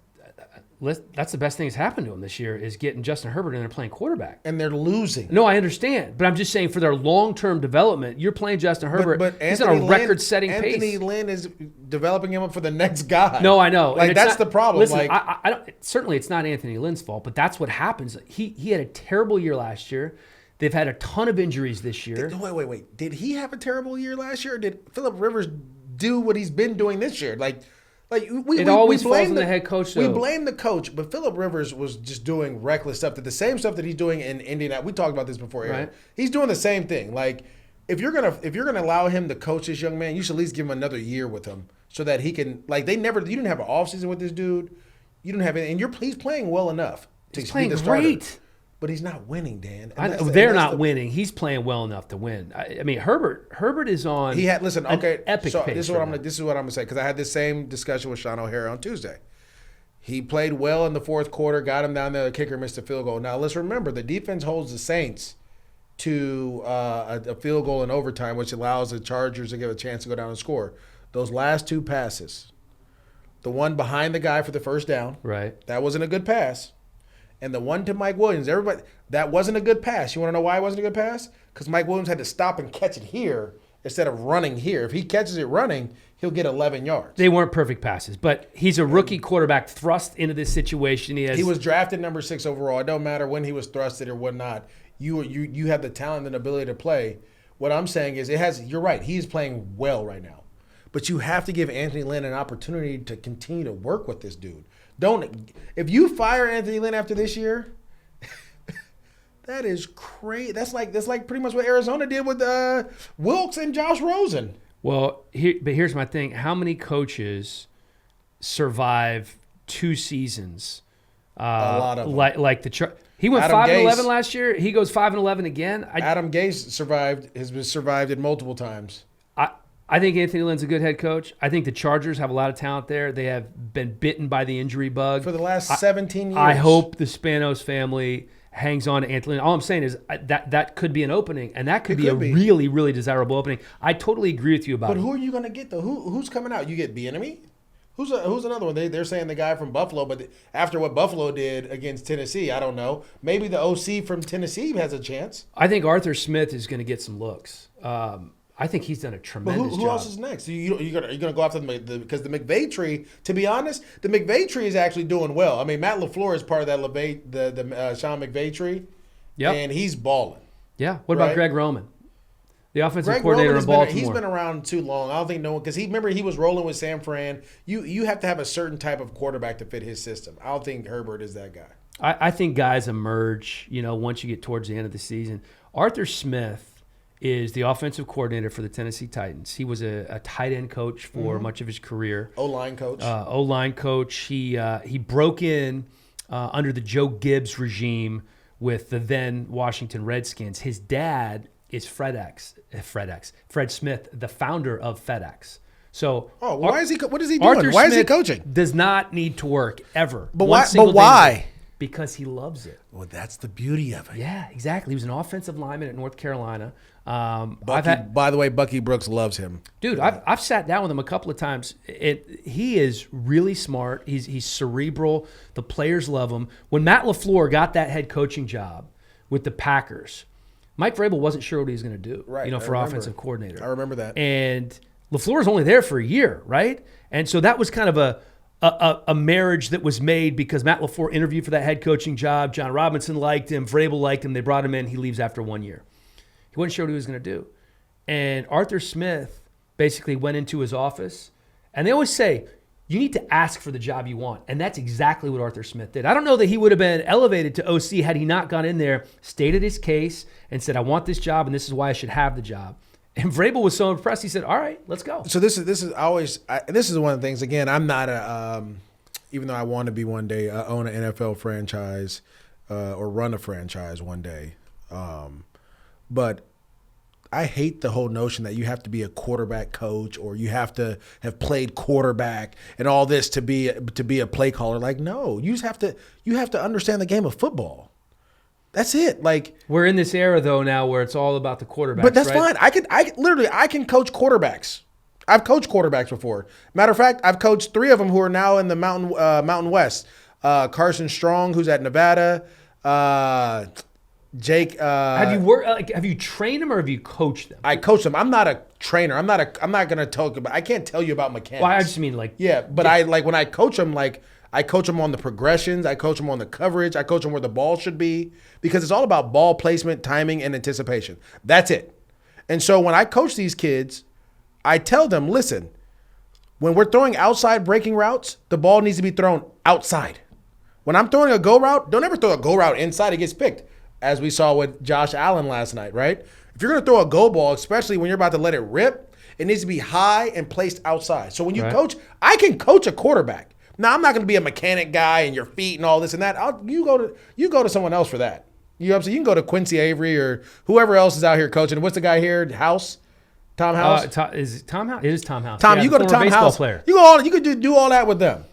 Speaker 1: the best thing that's happened to him this year, is getting Justin Herbert in there playing quarterback.
Speaker 2: And they're losing.
Speaker 1: No, I understand. But I'm just saying, for their long-term development, you're playing Justin Herbert.
Speaker 2: But
Speaker 1: he's on a record-setting pace.
Speaker 2: Anthony Lynn is developing him up for the next guy.
Speaker 1: No, I know.
Speaker 2: Like, that's the problem.
Speaker 1: Listen, I don't, certainly it's not Anthony Lynn's fault, but that's what happens. He had a terrible year last year. They've had a ton of injuries this year.
Speaker 2: Wait. Did he have a terrible year last year, or did Phillip Rivers do what he's been doing this year? We
Speaker 1: always falls on the head coach, though.
Speaker 2: We blame the coach, but Phillip Rivers was just doing reckless stuff. The same stuff that he's doing in Indianapolis. We talked about this before, Aaron.
Speaker 1: Right.
Speaker 2: He's doing the same thing. Like, if you're gonna allow him to coach this young man, you should at least give him another year with him, so that he can. Like, you didn't have an offseason with this dude. You didn't have anything, and he's playing well enough to
Speaker 1: he's playing
Speaker 2: be the starter.
Speaker 1: Great.
Speaker 2: But he's not winning, Dan.
Speaker 1: They're not winning. He's playing well enough to win. I mean, Herbert is on.
Speaker 2: He had an epic
Speaker 1: pace.
Speaker 2: This is what I'm gonna say, because I had this same discussion with Sean O'Hara on Tuesday. He played well in the fourth quarter, got him down there. The kicker missed a field goal. Now let's remember, the defense holds the Saints to a field goal in overtime, which allows the Chargers to give a chance to go down and score. Those last two passes, the one behind the guy for the first down,
Speaker 1: right?
Speaker 2: That wasn't a good pass. And the one to Mike Williams, that wasn't a good pass. You want to know why it wasn't a good pass? Because Mike Williams had to stop and catch it here instead of running here. If he catches it running, he'll get 11 yards.
Speaker 1: They weren't perfect passes, but he's a rookie quarterback thrust into this situation.
Speaker 2: He was drafted number 6 overall. It don't matter when he was thrusted or whatnot. You have the talent and ability to play. What I'm saying is, you're right. He is playing well right now. But you have to give Anthony Lynn an opportunity to continue to work with this dude. If you fire Anthony Lynn after this year, that is crazy. That's like pretty much what Arizona did with Wilkes and Josh Rosen.
Speaker 1: Well, here's my thing. How many coaches survive 2 seasons.
Speaker 2: A lot of them.
Speaker 1: Like he went 5-11 last year. He goes 5-11 again.
Speaker 2: Adam Gase has survived it multiple times.
Speaker 1: I think Anthony Lynn's a good head coach. I think the Chargers have a lot of talent there. They have been bitten by the injury bug
Speaker 2: for the last 17 years.
Speaker 1: I hope the Spanos family hangs on to Anthony Lynn. All I'm saying is that could be an opening, and that could be really, really desirable opening. I totally agree with you about it.
Speaker 2: But who are you going to get, though? Who's coming out? You get Bieniemy? Who's another one? They're saying the guy from Buffalo, but after what Buffalo did against Tennessee, I don't know. Maybe the OC from Tennessee has a chance.
Speaker 1: I think Arthur Smith is going to get some looks. I think he's done a tremendous job.
Speaker 2: Who else is next? You're going to go after because the McVay tree. To be honest, the McVay tree is actually doing well. I mean, Matt LaFleur is part of that the Sean McVay tree.
Speaker 1: Yep.
Speaker 2: And he's balling.
Speaker 1: Yeah. What about Greg Roman, the offensive coordinator in Baltimore?
Speaker 2: He's been around too long. I don't think no one, because he was rolling with San Fran. You have to have a certain type of quarterback to fit his system. I don't think Herbert is that guy.
Speaker 1: I think guys emerge. Once you get towards the end of the season. Arthur Smith is the offensive coordinator for the Tennessee Titans. He was a tight end coach for much of his career.
Speaker 2: O-line coach.
Speaker 1: O-line coach. He broke in under the Joe Gibbs regime with the then Washington Redskins. His dad is Fred Smith, the founder of FedEx. So,
Speaker 2: why is he? What is he doing?
Speaker 1: Arthur
Speaker 2: Why
Speaker 1: Smith
Speaker 2: is he coaching?
Speaker 1: Does not need to work ever.
Speaker 2: But why?
Speaker 1: Because he loves it.
Speaker 2: Well, that's the beauty of it.
Speaker 1: Yeah, exactly. He was an offensive lineman at North Carolina.
Speaker 2: By the way, Bucky Brooks loves him.
Speaker 1: Dude, I've sat down with him a couple of times. He is really smart. He's cerebral. The players love him. When Matt LaFleur got that head coaching job with the Packers, Mike Vrabel wasn't sure what he was going to do.
Speaker 2: Right,
Speaker 1: for offensive coordinator.
Speaker 2: I remember that.
Speaker 1: And LaFleur was only there for a year, right? And so that was kind of a marriage that was made because Matt LaFleur interviewed for that head coaching job. John Robinson liked him. Vrabel liked him. They brought him in. He leaves after 1 year. He wasn't sure what he was going to do. And Arthur Smith basically went into his office. And they always say, you need to ask for the job you want. And that's exactly what Arthur Smith did. I don't know that he would have been elevated to OC had he not gone in there, stated his case, and said, I want this job, and this is why I should have the job. And Vrabel was so impressed, he said, all right, let's go.
Speaker 2: So this is one of the things, again, I'm not even though I want to be one day, own an NFL franchise or run a franchise one day. But I hate the whole notion that you have to be a quarterback coach or you have to have played quarterback and all this to be a play caller. Like, no, you have to understand the game of football. That's it. Like,
Speaker 1: we're in this era though now where it's all about the quarterback.
Speaker 2: But that's fine. I can coach quarterbacks. I've coached quarterbacks before. Matter of fact, I've coached 3 of them who are now in the Mountain West. Carson Strong, who's at Nevada. Jake,
Speaker 1: have you trained them or have you coached them?
Speaker 2: I coach them. I'm not a trainer. I'm not going to talk about. I can't tell you about mechanics.
Speaker 1: Well, I just mean
Speaker 2: but I when I coach them, I coach them on the progressions. I coach them on the coverage. I coach them where the ball should be because it's all about ball placement, timing, and anticipation. That's it. And so when I coach these kids, I tell them, listen, when we're throwing outside breaking routes, the ball needs to be thrown outside. When I'm throwing a go route, don't ever throw a go route inside. It gets picked. As we saw with Josh Allen last night, right? If you're going to throw a go ball, especially when you're about to let it rip, it needs to be high and placed outside. So when you coach, I can coach a quarterback. Now, I'm not going to be a mechanic guy and your feet and all this and that. You go to someone else for that. You know what I'm saying? You can go to Quincy Avery or whoever else is out here coaching. What's the guy here? House? Tom House?
Speaker 1: Is it Tom House? It is Tom House.
Speaker 2: Tom, you go to Tom House.
Speaker 1: Player.
Speaker 2: You could do all that with them.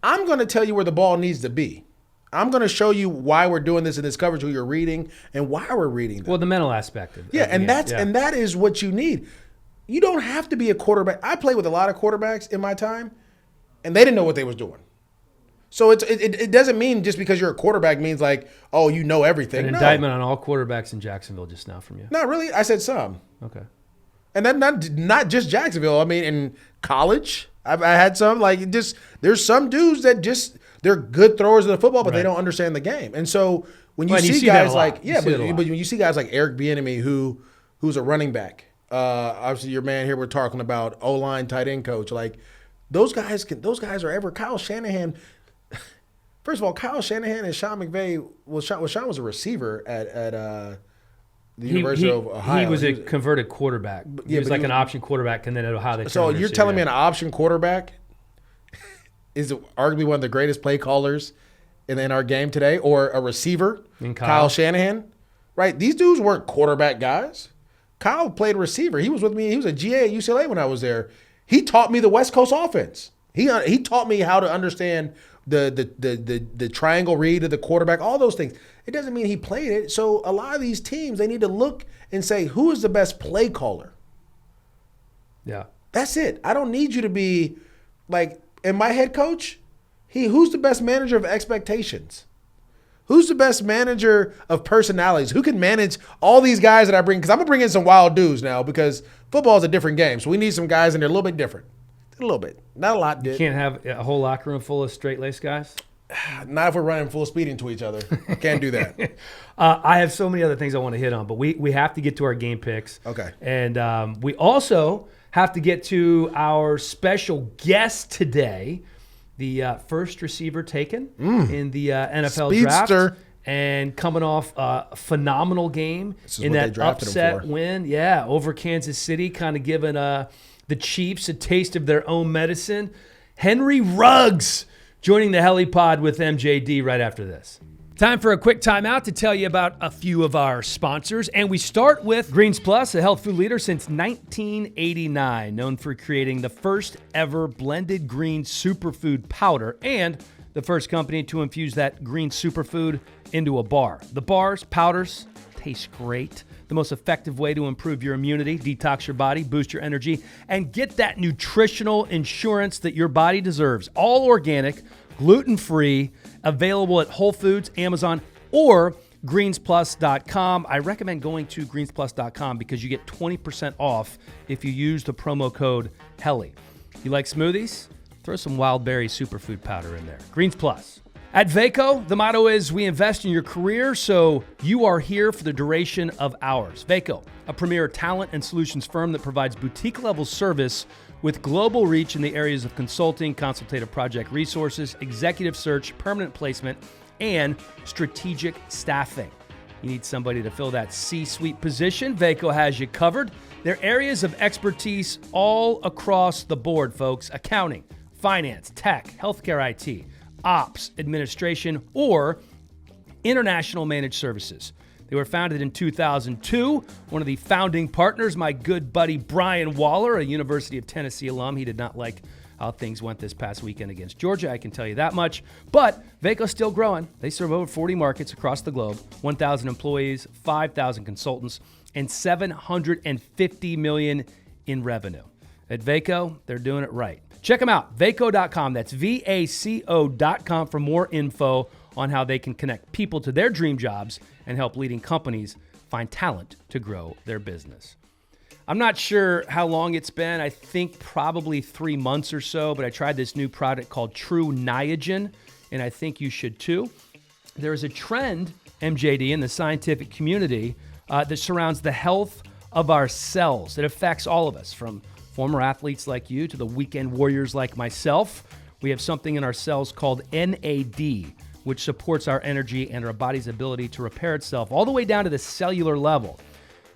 Speaker 2: I'm going to tell you where the ball needs to be. I'm going to show you why we're doing this in this coverage, who you're reading, and why we're reading them.
Speaker 1: Well, the mental aspect of it.
Speaker 2: And that is what you need. You don't have to be a quarterback. I played with a lot of quarterbacks in my time, and they didn't know what they was doing. So it doesn't mean just because you're a quarterback means like, oh, you know everything.
Speaker 1: An indictment on all quarterbers in Jacksonville just now from you.
Speaker 2: Not really. I said some.
Speaker 1: Okay.
Speaker 2: And then not just Jacksonville. I mean, in college, I had some there's some dudes that they're good throwers of the football, but they don't understand the game. And so when you see guys like when you see guys like Eric Bieniemy who's a running back, obviously your man here we're talking about O-line tight end coach, like those guys are ever Kyle Shanahan. First of all, Kyle Shanahan and Sean McVay Sean was a receiver at the University of Ohio.
Speaker 1: He was a converted quarterback. He was like an option quarterback, and then at Ohio they turned
Speaker 2: So you're telling me an option quarterback is arguably one of the greatest play callers in our game today, or a receiver, Kyle Shanahan, right? These dudes weren't quarterback guys. Kyle played receiver. He was with me. He was a GA at UCLA when I was there. He taught me the West Coast offense. He taught me how to understand the triangle read of the quarterback, all those things. It doesn't mean he played it. So a lot of these teams, they need to look and say, who is the best play caller?
Speaker 1: Yeah.
Speaker 2: That's it. I don't need you to be like, and my head coach, who's the best manager of expectations? Who's the best manager of personalities? Who can manage all these guys that I bring? Because I'm going to bring in some wild dudes now because football is a different game. So we need some guys and they're a little bit different. A little bit. Not a lot.
Speaker 1: You can't have a whole locker room full of straight-laced guys?
Speaker 2: Not if we're running full speed into each other. Can't do that.
Speaker 1: I have so many other things I want to hit on, but we have to get to our game picks.
Speaker 2: Okay.
Speaker 1: And we also have to get to our special guest today, the first receiver taken in the NFL draft. And coming off a phenomenal game in that upset win, over Kansas City, kind of giving the Chiefs a taste of their own medicine. Henry Ruggs joining the Helliepod with MJD right after this. Time for a quick timeout to tell you about a few of our sponsors. And we start with Greens Plus, a health food leader since 1989, known for creating the first ever blended green superfood powder and the first company to infuse that green superfood into a bar. The bars, powders, taste great. The most effective way to improve your immunity, detox your body, boost your energy, and get that nutritional insurance that your body deserves. All organic, gluten-free, available at Whole Foods, Amazon, or greensplus.com. I recommend going to greensplus.com because you get 20% off if you use the promo code HELLY. You like smoothies? Throw some wild berry superfood powder in there. Greens Plus. At Vaco, the motto is we invest in your career, so you are here for the duration of ours. Vaco, a premier talent and solutions firm that provides boutique-level service with global reach in the areas of consulting, consultative project resources, executive search, permanent placement, and strategic staffing. You need somebody to fill that C-suite position, Vaco has you covered. There are areas of expertise all across the board, folks. Accounting, finance, tech, healthcare IT, ops, administration, or international managed services. They were founded in 2002. One of the founding partners, my good buddy Brian Waller, a University of Tennessee alum. He did not like how things went this past weekend against Georgia, I can tell you that much. But Vaco's still growing. They serve over 40 markets across the globe, 1,000 employees, 5,000 consultants, and $750 million in revenue. At Vaco, they're doing it right. Check them out, vaco.com. That's VACO.com for more info on how they can connect people to their dream jobs and help leading companies find talent to grow their business. I'm not sure how long it's been. I think probably 3 months or so, but I tried this new product called True Niagen, and I think you should too. There is a trend, MJD, in the scientific community that surrounds the health of our cells. It affects all of us, from former athletes like you to the weekend warriors like myself. We have something in our cells called NAD, which supports our energy and our body's ability to repair itself all the way down to the cellular level.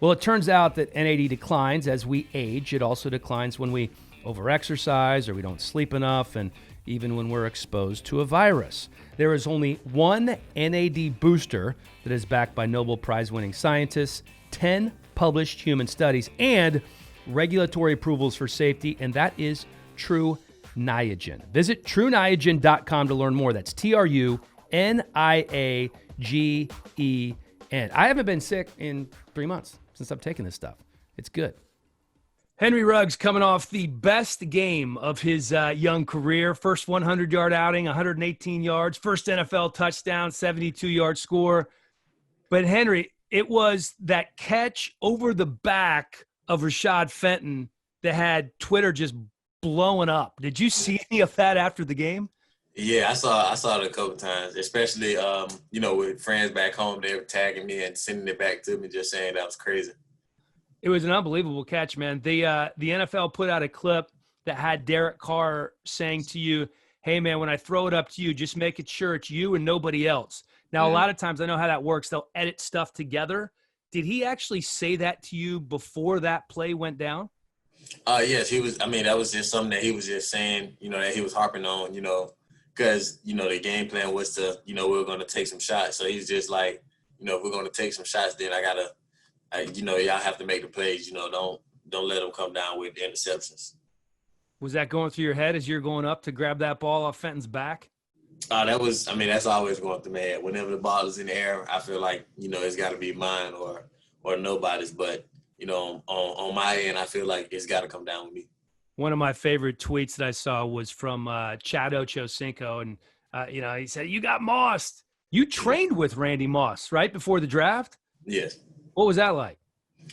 Speaker 1: Well, it turns out that NAD declines as we age. It also declines when we overexercise or we don't sleep enough, and even when we're exposed to a virus. There is only one NAD booster that is backed by Nobel Prize-winning scientists, 10 published human studies, and regulatory approvals for safety, and that is True Niagen. Visit TrueNiagen.com to learn more. That's TruNiagen. I haven't been sick in 3 months since I've taken this stuff. It's good. Henry Ruggs coming off the best game of his young career. First 100-yard outing, 118 yards. First NFL touchdown, 72-yard score. But Henry, it was that catch over the back of Rashad Fenton that had Twitter just blowing up. Did you see any of that after the game?
Speaker 3: Yeah, I saw it a couple times, especially with friends back home. They were tagging me and sending it back to me, just saying that was crazy.
Speaker 1: It was an unbelievable catch, man. The NFL put out a clip that had Derek Carr saying to you, "Hey, man, when I throw it up to you, just make it sure it's you and nobody else." Now, a lot of times I know how that works. They'll edit stuff together. Did he actually say that to you before that play went down?
Speaker 3: Yes, he was. I mean, that was just something that he was just saying, that he was harping on, because, the game plan was to, we were going to take some shots. So he's just like, if we're going to take some shots, then y'all have to make the plays, don't let them come down with interceptions.
Speaker 1: Was that going through your head as you're going up to grab that ball off Fenton's back?
Speaker 3: That's always going through my head. Whenever the ball is in the air, I feel like, it's got to be mine or nobody's. But, on my end, I feel like it's got to come down with me.
Speaker 1: One of my favorite tweets that I saw was from Chad Ochocinco, and he said, "You got mossed." You trained with Randy Moss right before the draft.
Speaker 3: Yes.
Speaker 1: What was that like?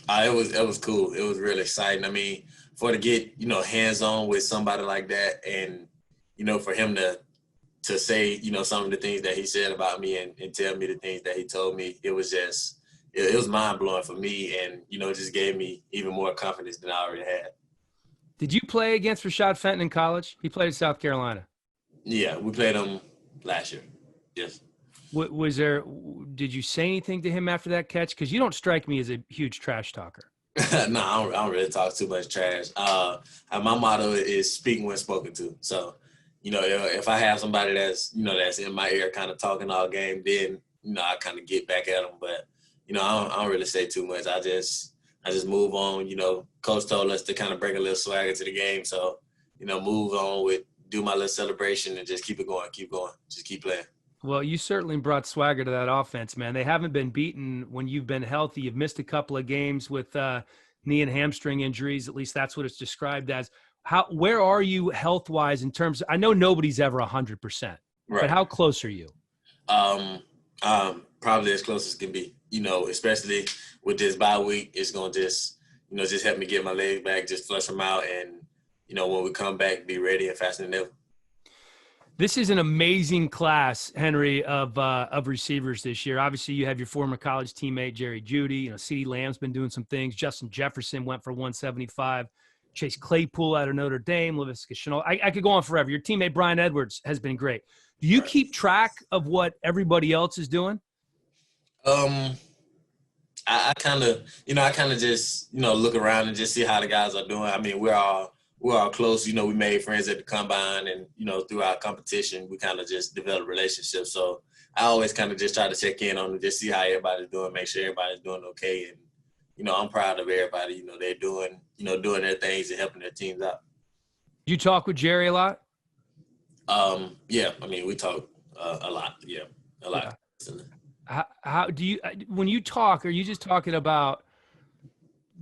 Speaker 3: It was cool. It was really exciting. I mean, to get hands on with somebody like that, and for him to say some of the things that he said about me and tell me the things that he told me, it was just it was mind blowing for me, and it just gave me even more confidence than I already had.
Speaker 1: Did you play against Rashad Fenton in college? He played at South Carolina.
Speaker 3: Yeah, we played him last year. Yes.
Speaker 1: Did you say anything to him after that catch? Because you don't strike me as a huge trash talker.
Speaker 3: No, I don't really talk too much trash. My motto is speaking when spoken to. So, if I have somebody that's in my ear kind of talking all game, then, I kind of get back at them. But, I don't really say too much. I just move on. Coach told us to kind of bring a little swagger to the game. So, move on do my little celebration and just keep it going, just keep playing.
Speaker 1: Well, you certainly brought swagger to that offense, man. They haven't been beaten when you've been healthy. You've missed a couple of games with knee and hamstring injuries. At least that's what it's described as. Where are you health-wise in terms – I know nobody's ever 100%, right, but how close are you?
Speaker 3: Probably as close as can be, especially with this bye week. It's going to just help me get my legs back, just flush them out, and, when we come back, be ready and faster than ever.
Speaker 1: This is an amazing class, Henry, of receivers this year. Obviously, you have your former college teammate, Jerry Jeudy. CeeDee Lamb's been doing some things. Justin Jefferson went for 175. Chase Claypool out of Notre Dame. Laviska Shenault. I could go on forever. Your teammate, Brian Edwards, has been great. Do you keep track of what everybody else is doing?
Speaker 3: I kind of just, look around and just see how the guys are doing. I mean, we're all close. We made friends at the combine, and, through our competition, we kind of just developed relationships. So I always kind of just try to check in on them, just see how everybody's doing, make sure everybody's doing okay. And, I'm proud of everybody. They're doing their things and helping their teams out.
Speaker 1: You talk with Jerry a lot?
Speaker 3: Yeah. I mean, we talk a lot. Yeah, a lot.
Speaker 1: Yeah. How do you, when you talk, are you just talking about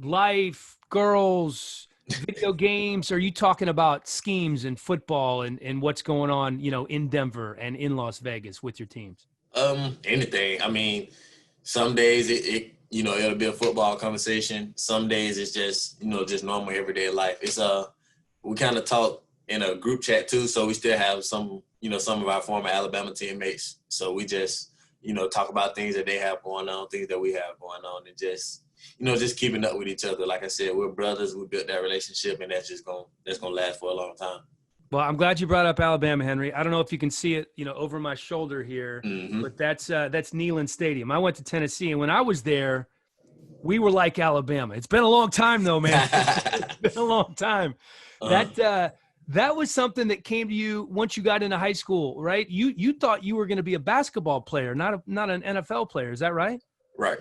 Speaker 1: life, girls, video games? Are you talking about schemes and football and what's going on, in Denver and in Las Vegas with your teams?
Speaker 3: Anything. I mean, some days it'll be a football conversation. Some days it's just, just normal everyday life. It's we kind of talk in a group chat too. So we still have some of our former Alabama teammates. So we just, talk about things that they have going on, things that we have going on, and just, just keeping up with each other. Like I said, we're brothers. We built that relationship, and that's gonna last for a long time.
Speaker 1: Well, I'm glad you brought up Alabama, Henry. I don't know if you can see it, over my shoulder here, but that's Neyland Stadium. I went to Tennessee, and when I was there, we were like Alabama. It's been a long time, though, man. It's been a long time. That was something that came to you once you got into high school, right? You thought you were going to be a basketball player, not an NFL player. Is that right?
Speaker 3: Right.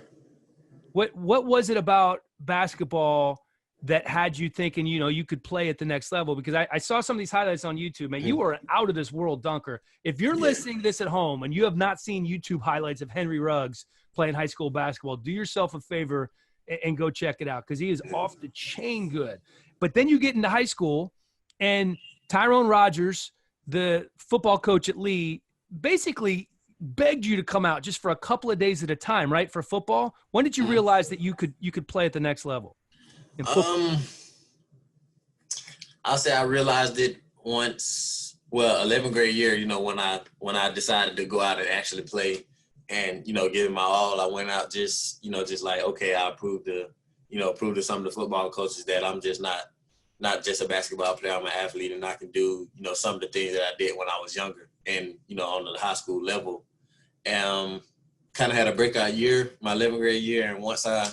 Speaker 1: What was it about basketball that had you thinking, you could play at the next level? Because I saw some of these highlights on YouTube, man. You were an out-of-this-world dunker. If you're listening to this at home and you have not seen YouTube highlights of Henry Ruggs playing high school basketball, do yourself a favor and go check it out, because he is off the chain good. But then you get into high school, and Tyrone Rogers, the football coach at Lee, basically begged you to come out just for a couple of days at a time, right, for football. When did you realize that you could play at the next level?
Speaker 3: I'll say I realized it once, 11th grade year, when I decided to go out and actually play and, give it my all. I went out just like, okay, I'll prove to some of the football coaches that I'm just not just a basketball player, I'm an athlete, and I can do, some of the things that I did when I was younger and, on the high school level. Kind of had a breakout year, my 11th grade year, and once I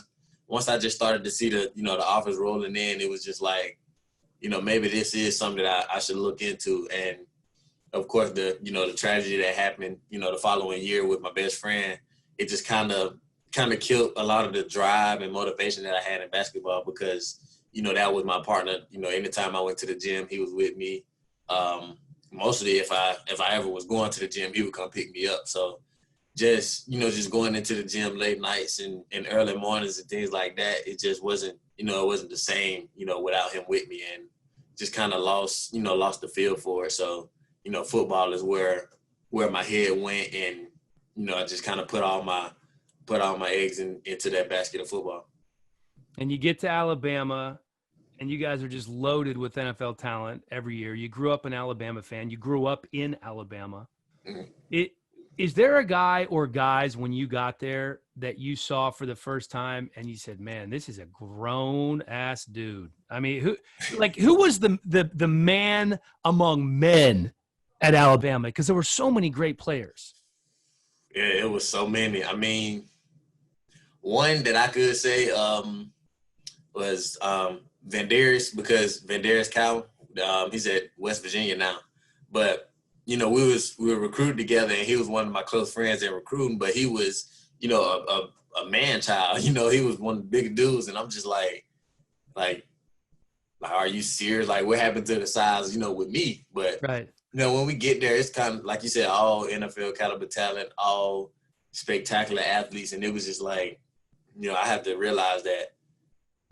Speaker 3: once I just started to see the offers rolling in, it was just like, maybe this is something that I should look into. And of course, the tragedy that happened, the following year with my best friend, it just kind of killed a lot of the drive and motivation that I had in basketball, because, that was my partner. Anytime I went to the gym, he was with me. Mostly if I ever was going to the gym, he would come pick me up. So just going into the gym late nights and early mornings and things like that, it just wasn't, it wasn't the same, without him with me, and just kind of lost the feel for it. So, football is where my head went, and, I just kind of put all my eggs into that basket of football.
Speaker 1: And you get to Alabama, and you guys are just loaded with NFL talent every year. You grew up an Alabama fan. You grew up in Alabama. Mm-hmm. Is there a guy or guys when you got there that you saw for the first time and you said, man, this is a grown-ass dude? I mean, who was the man among men at Alabama? Because there were so many great players.
Speaker 3: Yeah, it was so many. I mean, one that I could say was Vandarius, because Vandarius Cow, he's at West Virginia now. But, we were recruited together, and he was one of my close friends in recruiting, but he was, a man child. He was one of the big dudes, and I'm just like, are you serious? Like, what happened to the size, with me? But,
Speaker 1: right.
Speaker 3: When we get there, it's kind of, like you said, all NFL caliber talent, all spectacular athletes, and it was just like, I have to realize that,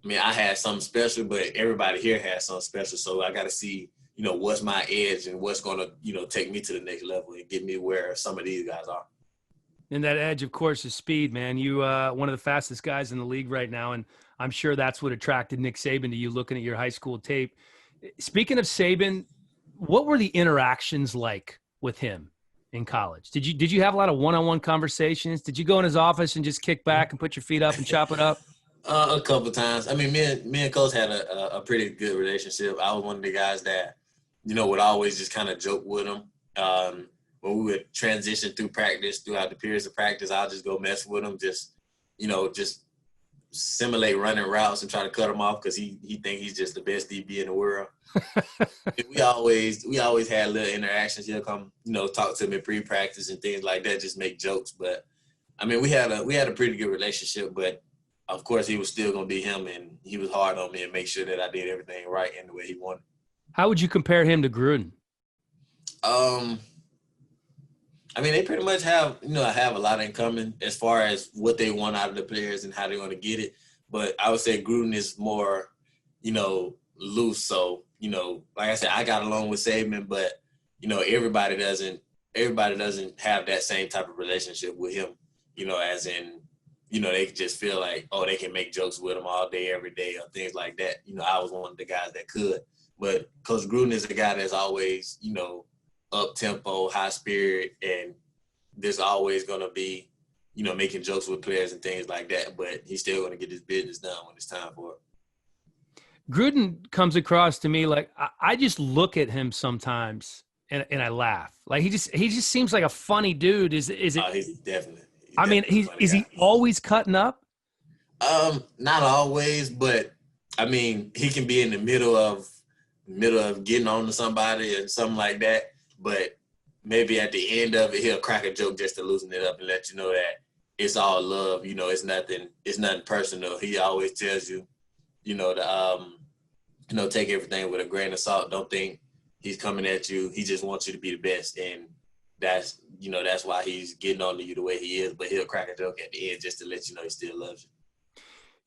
Speaker 3: I had something special, but everybody here has something special, so I got to see, what's my edge and what's going to, take me to the next level and get me where some of these guys are.
Speaker 1: And that edge, of course, is speed, man. You one of the fastest guys in the league right now, and I'm sure that's what attracted Nick Saban to you looking at your high school tape. Speaking of Saban, what were the interactions like with him in college? Did you have a lot of one-on-one conversations? Did you go in his office and just kick back and put your feet up and chop it up?
Speaker 3: A couple of times. I mean, me and Coach had a pretty good relationship. I was one of the guys that, would always just kind of joke with him. When we would transition through practice, throughout the periods of practice, I'll just go mess with him, just simulate running routes and try to cut him off, because he think he's just the best DB in the world. we always had little interactions. He'll come, talk to me pre-practice and things like that, just make jokes. But I mean, we had a pretty good relationship, but of course he was still gonna be him, and he was hard on me and make sure that I did everything right in the way he wanted.
Speaker 1: How would you compare him to Gruden?
Speaker 3: I mean, they pretty much have a lot in common as far as what they want out of the players and how they're going to get it. But I would say Gruden is more, loose. So, like I said, I got along with Saban, but, everybody doesn't have that same type of relationship with him, as in, they just feel like, oh, they can make jokes with him all day, every day, or things like that. I was one of the guys that could. But Coach Gruden is a guy that's always, up-tempo, high spirit, and there's always going to be, making jokes with players and things like that, but he's still going to get his business done when it's time for it.
Speaker 1: Gruden comes across to me like I just look at him sometimes and I laugh. Like he just seems like a funny dude. Is it?
Speaker 3: He's definitely.
Speaker 1: Is he always cutting up?
Speaker 3: Not always, but I mean, he can be in the middle of getting on to somebody and something like that. But maybe at the end of it, he'll crack a joke just to loosen it up and let you know that it's all love. It's nothing personal. He always tells you, to take everything with a grain of salt. Don't think he's coming at you. He just wants you to be the best. And that's why he's getting on to you the way he is. But he'll crack a joke at the end just to let you know he still loves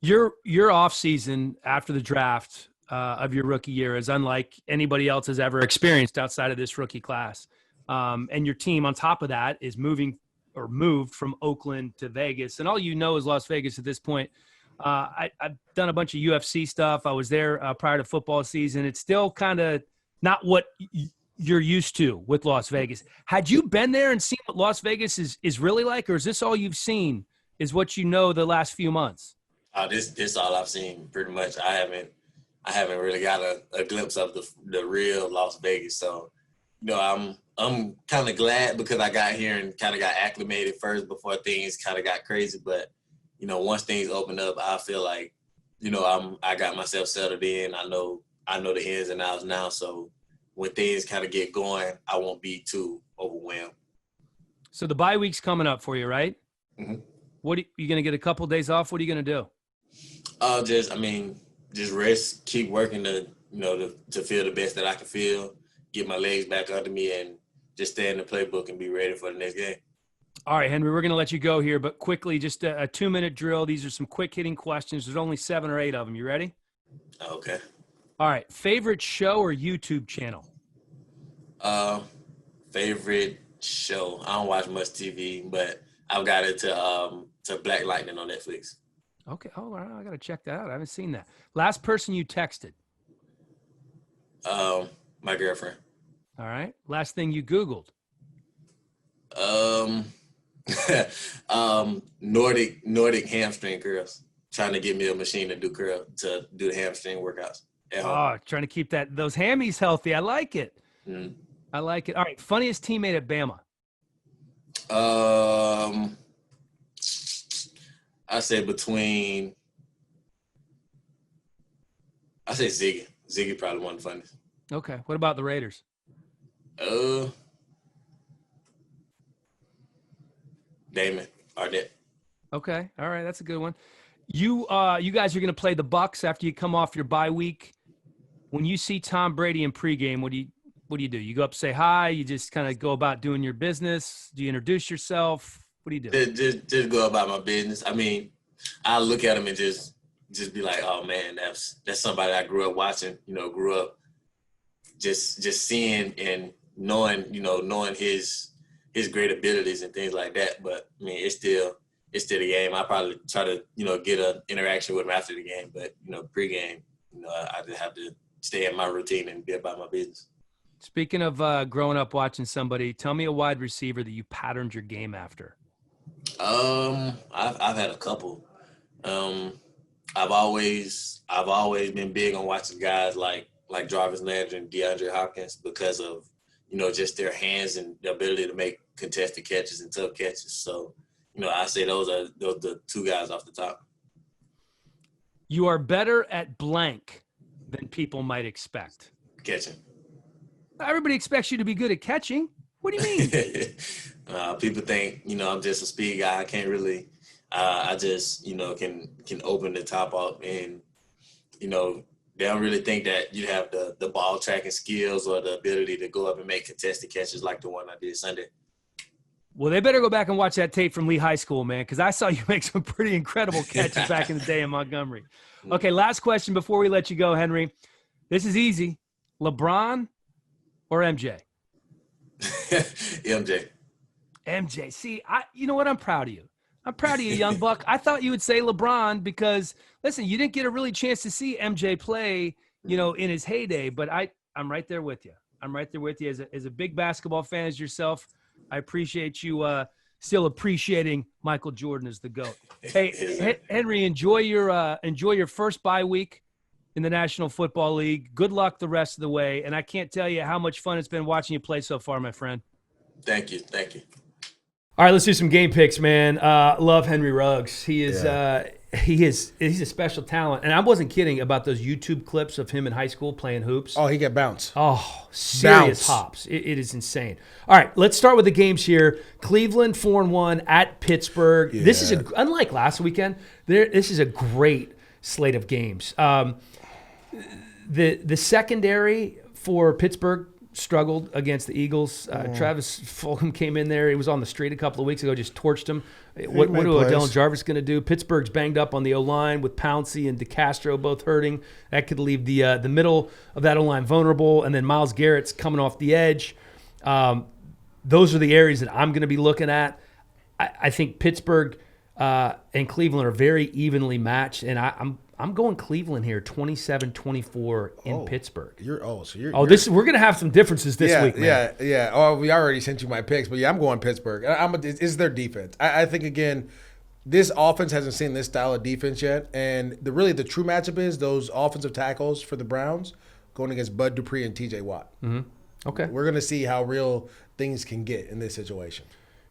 Speaker 3: you.
Speaker 1: Your off season after the draft of your rookie year is unlike anybody else has ever experienced outside of this rookie class. And your team on top of that is moved from Oakland to Vegas. And all is Las Vegas at this point. I've done a bunch of UFC stuff. I was there prior to football season. It's still kind of not what you're used to with Las Vegas. Had you been there and seen what Las Vegas is really like, or is this all you've seen is what the last few months?
Speaker 3: This all I've seen pretty much. I haven't really got a glimpse of the real Las Vegas. So, I'm kind of glad because I got here and kind of got acclimated first before things kind of got crazy. But, once things open up, I feel like, I got myself settled in. I know the ins and outs now. So when things kind of get going, I won't be too overwhelmed.
Speaker 1: So the bye week's coming up for you, right?
Speaker 3: Mm-hmm.
Speaker 1: You going to get a couple days off? What are you going to do?
Speaker 3: Just rest, keep working to feel the best that I can feel, get my legs back under me, and just stay in the playbook and be ready for the next game.
Speaker 1: All right, Henry, we're going to let you go here, but quickly, just a 2-minute drill. These are some quick-hitting questions. There's only 7 or 8 of them. You ready?
Speaker 3: Okay.
Speaker 1: All right. Favorite show or YouTube channel?
Speaker 3: Favorite show. I don't watch much TV, but I've got it to Black Lightning on Netflix.
Speaker 1: Okay. Oh, I got to check that out. I haven't seen that. Last person you texted?
Speaker 3: My girlfriend.
Speaker 1: All right. Last thing you Googled?
Speaker 3: Nordic hamstring curls. Trying to get me a machine to do the hamstring workouts at home.
Speaker 1: Oh, trying to keep those hammies healthy. I like it.
Speaker 3: Mm.
Speaker 1: I like it. All right. Funniest teammate at Bama?
Speaker 3: I say Ziggy. Ziggy probably one of the funniest.
Speaker 1: Okay. What about the Raiders?
Speaker 3: Damon Arnett.
Speaker 1: Okay. All right. That's a good one. You guys are going to play the Bucks after you come off your bye week. When you see Tom Brady in pregame, what do you do? You go up, say hi. You just kind of go about doing your business. Do you introduce yourself? What do you do?
Speaker 3: Just go about my business. I mean, I look at him and just be like, oh man, that's somebody I grew up watching. Grew up just seeing and knowing his great abilities and things like that. But I mean, it's still the game. I probably try to get an interaction with him after the game. But pregame, I just have to stay in my routine and be about my business.
Speaker 1: Speaking of growing up watching somebody, tell me a wide receiver that you patterned your game after.
Speaker 3: I've had a couple. I've always been big on watching guys like Jarvis Landry and DeAndre Hopkins because of just their hands and the ability to make contested catches and tough catches. So I say those are the 2 guys off the top.
Speaker 1: You are better at blank than people might expect.
Speaker 3: Catching.
Speaker 1: Everybody expects you to be good at catching. What do you mean?
Speaker 3: People think, I'm just a speed guy. I can't really, I just, can open the top up and, they don't really think that you have the ball tracking skills or the ability to go up and make contested catches like the one I did Sunday.
Speaker 1: Well, they better go back and watch that tape from Lee High School, man, because I saw you make some pretty incredible catches back in the day in Montgomery. Okay, last question before we let you go, Henry. This is easy. LeBron or MJ?
Speaker 3: MJ.
Speaker 1: MJ. See, you know what? I'm proud of you. I'm proud of you, young buck. I thought you would say LeBron because, listen, you didn't get a really chance to see MJ play, in his heyday. But I'm right there with you. I'm right there with you. As a big basketball fan as yourself, I appreciate you still appreciating Michael Jordan as the GOAT. Hey, Henry, enjoy your first bye week in the National Football League. Good luck the rest of the way. And I can't tell you how much fun it's been watching you play so far, my friend.
Speaker 3: Thank you.
Speaker 1: All right, let's do some game picks, man. Love Henry Ruggs. He's a special talent. And I wasn't kidding about those YouTube clips of him in high school playing hoops.
Speaker 2: Oh, he got bounced.
Speaker 1: Oh, serious hops. It is insane. All right, let's start with the games here. Cleveland 4-1 at Pittsburgh. Yeah. This is unlike last weekend. This is a great slate of games. The secondary for Pittsburgh struggled against the Eagles. Travis Fulgham came in there. He was on the street a couple of weeks ago, just torched him. What are Odell and Jarvis going to do? Pittsburgh's banged up on the O-line with Pouncey and DeCastro both hurting. That could leave the middle of that O-line vulnerable. And then Myles Garrett's coming off the edge. Those are the areas that I'm going to be looking at. I think Pittsburgh and Cleveland are very evenly matched, and I'm going Cleveland here, 27-24 in Pittsburgh. We're going to have some differences this week, man.
Speaker 2: Yeah. Oh, we already sent you my picks, but I'm going Pittsburgh. It's their defense. I think, again, this offense hasn't seen this style of defense yet, and the true matchup is those offensive tackles for the Browns going against Bud Dupree and T.J. Watt.
Speaker 1: Mm-hmm. Okay.
Speaker 2: We're going to see how real things can get in this situation.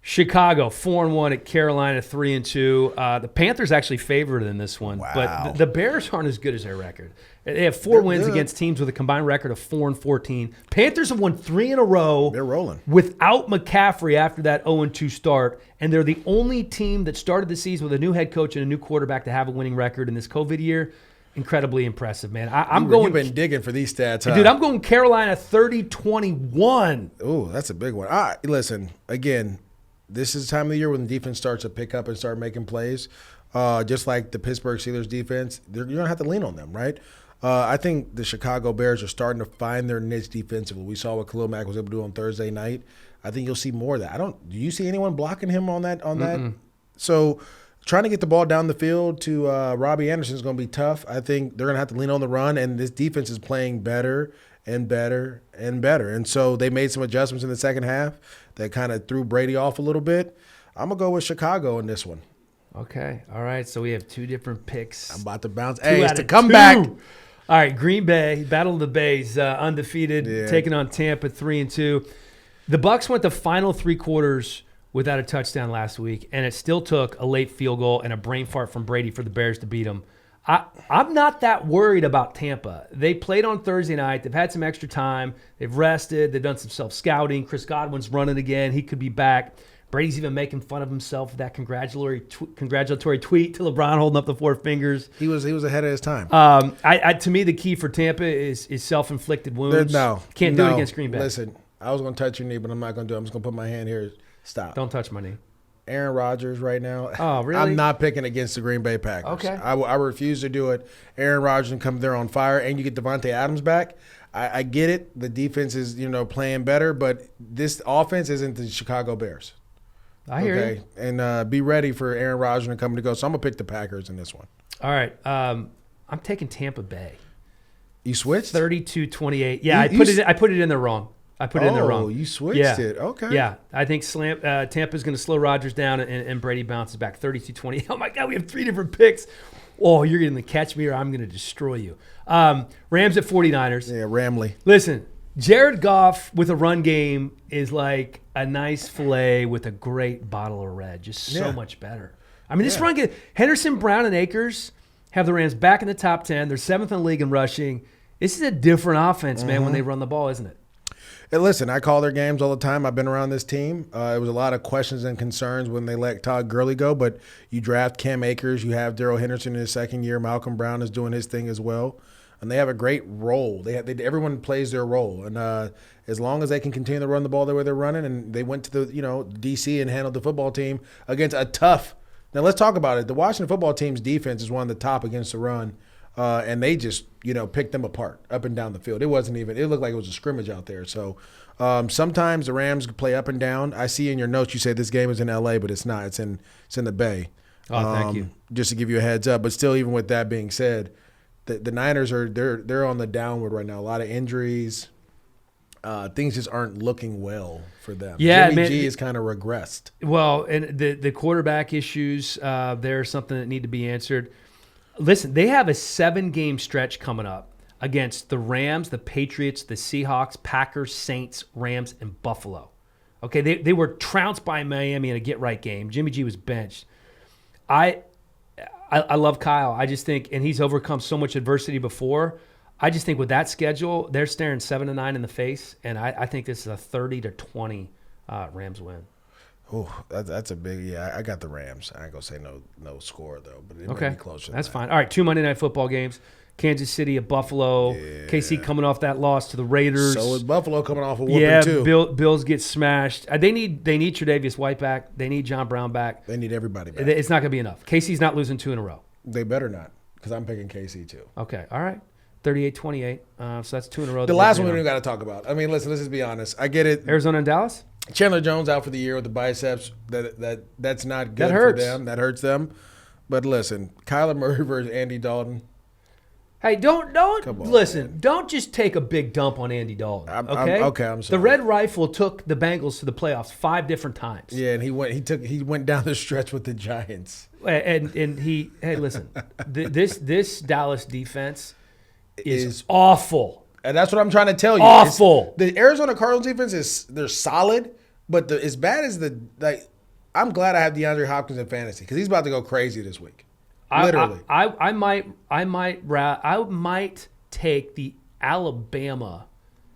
Speaker 1: Chicago 4-1 at Carolina 3-2. The Panthers actually favored in this one, but the Bears aren't as good as their record. They have 4 wins against teams with a combined record of 4-14. Panthers have won 3 in a row.
Speaker 2: They're rolling
Speaker 1: without McCaffrey after that 0-2 start, and they're the only team that started the season with a new head coach and a new quarterback to have a winning record in this COVID year. Incredibly impressive, man. You've
Speaker 2: been digging for these stats, huh?
Speaker 1: Dude, I'm going Carolina 30-21.
Speaker 2: Oh, that's a big one. Listen, again, this is the time of the year when the defense starts to pick up and start making plays. Just like the Pittsburgh Steelers defense, you're going to have to lean on them, right? I think the Chicago Bears are starting to find their niche defensively. We saw what Khalil Mack was able to do on Thursday night. I think you'll see more of that. Do you see anyone blocking him on that? That? So trying to get the ball down the field to Robbie Anderson is going to be tough. I think they're going to have to lean on the run, and this defense is playing better and better and better. And so they made some adjustments in the second half that kind of threw Brady off a little bit. I'm going to go with Chicago in this one.
Speaker 1: Okay. All right. So we have 2 different picks.
Speaker 2: I'm about to bounce. Hey, it's the comeback.
Speaker 1: All right. Green Bay, Battle of the Bays, undefeated, taking on Tampa 3-2. The Bucs went the final 3 quarters without a touchdown last week, and it still took a late field goal and a brain fart from Brady for the Bears to beat them. I'm not that worried about Tampa. They played on Thursday night. They've had some extra time. They've rested. They've done some self-scouting. Chris Godwin's running again. He could be back. Brady's even making fun of himself with that congratulatory tweet to LeBron holding up the 4 fingers.
Speaker 2: He was ahead of his time.
Speaker 1: To me, the key for Tampa is self-inflicted wounds. Can't do it against Green Bay.
Speaker 2: Listen, I was going to touch your knee, but I'm not going to do it. I'm just going to put my hand here. Stop.
Speaker 1: Don't touch my knee.
Speaker 2: Aaron Rodgers right now.
Speaker 1: Oh, really?
Speaker 2: I'm not picking against the Green Bay Packers.
Speaker 1: Okay.
Speaker 2: I refuse to do it. Aaron Rodgers can come there on fire, and you get Devontae Adams back. I get it. The defense is, playing better, but this offense isn't the Chicago Bears.
Speaker 1: I hear you.
Speaker 2: And be ready for Aaron Rodgers to come to go. So I'm going to pick the Packers in this one.
Speaker 1: All right. I'm taking Tampa Bay.
Speaker 2: You switched?
Speaker 1: 32-28. Yeah, I put it in there wrong. I put it in there wrong.
Speaker 2: Oh, you switched it. Okay.
Speaker 1: Yeah, I think Tampa's going to slow Rodgers down, and Brady bounces back 32-20. Oh, my God, we have 3 different picks. Oh, you're going to catch me or I'm going to destroy you. Rams at 49ers.
Speaker 2: Yeah, Ramley.
Speaker 1: Listen, Jared Goff with a run game is like a nice filet with a great bottle of red. Just so much better. I mean, this run game, Henderson, Brown, and Akers have the Rams back in the top 10. They're 7th in the league in rushing. This is a different offense, man, when they run the ball, isn't it?
Speaker 2: And listen, I call their games all the time. I've been around this team. It was a lot of questions and concerns when they let Todd Gurley go, but you draft Cam Akers. You have Darrell Henderson in his second year. Malcolm Brown is doing his thing as well. And they have a great role. Everyone plays their role. And as long as they can continue to run the ball the way they're running, and they went to the D.C. and handled the football team against a tough – now let's talk about it. The Washington football team's defense is one of the top against the run. And they just, picked them apart up and down the field. It looked like it was a scrimmage out there. So sometimes the Rams play up and down. I see in your notes you say this game is in L.A., but it's not. It's in the Bay.
Speaker 1: Oh, thank you.
Speaker 2: Just to give you a heads up. But still, even with that being said, the Niners they're on the downward right now. A lot of injuries. Things just aren't looking well for them.
Speaker 1: Yeah,
Speaker 2: Jimmy G is kind of regressed.
Speaker 1: Well, and the quarterback issues, they're something that need to be answered. Listen, they have a 7-game stretch coming up against the Rams, the Patriots, the Seahawks, Packers, Saints, Rams, and Buffalo. Okay, they were trounced by Miami in a get-right game. Jimmy G was benched. I love Kyle. I just think, and he's overcome so much adversity before. I just think with that schedule, they're staring 7-9 in the face, and I think this is a 30-20 Rams win.
Speaker 2: Oh, that's a big – yeah, I got the Rams. I ain't going to say no score, though, but it may be closer than
Speaker 1: that's
Speaker 2: that.
Speaker 1: fine. All right, 2 Monday Night Football games. Kansas City at Buffalo. Yeah. KC coming off that loss to the Raiders.
Speaker 2: So is Buffalo coming off a whooping, too.
Speaker 1: Yeah, Bills get smashed. They need Tre'Davious White back. They need John Brown back.
Speaker 2: They need everybody back.
Speaker 1: It's not going to be enough. KC's not losing 2 in a row.
Speaker 2: They better not, because I'm picking KC, too.
Speaker 1: Okay, all right. 38-28. So that's 2 in a row.
Speaker 2: The last one we don't got to talk about. I mean, listen, let's just be honest. I get it.
Speaker 1: Arizona and Dallas?
Speaker 2: Chandler Jones out for the year with the biceps. That's not good for them. That hurts them. But listen, Kyler Murray versus Andy Dalton.
Speaker 1: Hey, don't listen. Man. Don't just take a big dump on Andy Dalton. Okay, I'm sorry. The Red Rifle took the Bengals to the playoffs 5 different times.
Speaker 2: Yeah, and he went down the stretch with the Giants.
Speaker 1: And hey, listen, this Dallas defense is awful.
Speaker 2: And that's what I'm trying to tell you.
Speaker 1: Awful.
Speaker 2: The Arizona Cardinals defense they're solid, but as bad as I'm glad I have DeAndre Hopkins in fantasy because he's about to go crazy this week. Literally.
Speaker 1: I might take the Alabama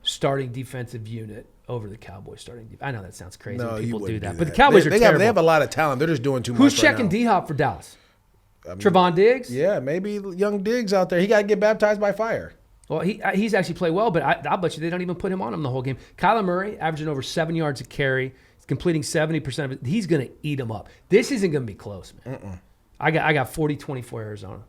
Speaker 1: starting defensive unit over the Cowboys starting. I know that sounds crazy when people do that, but the Cowboys are terrible.
Speaker 2: They have a lot of talent. They're just doing too much.
Speaker 1: Who's checking D-Hop for Dallas? Trevon Diggs?
Speaker 2: Yeah, maybe young Diggs out there. He got to get baptized by fire.
Speaker 1: Well, he's actually played well, but I'll bet you they don't even put him on him the whole game. Kyler Murray averaging over 7 yards a carry. He's completing 70% of it. He's going to eat him up. This isn't going to be close, man. I got 40-24 Arizona.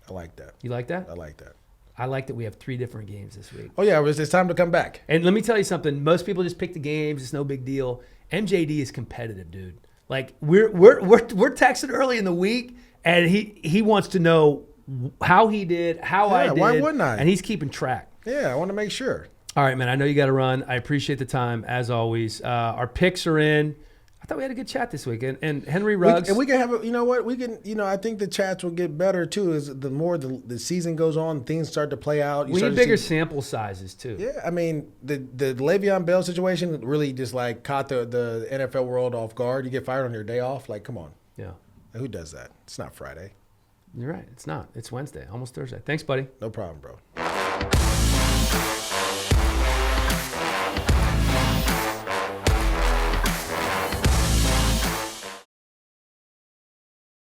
Speaker 2: I like that.
Speaker 1: You like that?
Speaker 2: I like that.
Speaker 1: I like that we have 3 different games this week.
Speaker 2: Oh, yeah, it's time to come back.
Speaker 1: And let me tell you something. Most people just pick the games. It's no big deal. MJD is competitive, dude. Like, we're texting early in the week, and he wants to know how he did, how I did.
Speaker 2: Why wouldn't I?
Speaker 1: And he's keeping track.
Speaker 2: Yeah, I want to make sure.
Speaker 1: All right, man. I know you got to run. I appreciate the time, as always. Our picks are in. I thought we had a good chat this week. And Henry Ruggs.
Speaker 2: We can have you know what? We can, I think the chats will get better, too, as the more the season goes on, things start to play out.
Speaker 1: We need bigger sample sizes, too.
Speaker 2: Yeah, I mean, the Le'Veon Bell situation really just, like, caught the NFL world off guard. You get fired on your day off. Like, come on.
Speaker 1: Yeah.
Speaker 2: Who does that? It's not Friday.
Speaker 1: You're right. It's not. It's Wednesday, almost Thursday. Thanks, buddy.
Speaker 2: No problem, bro.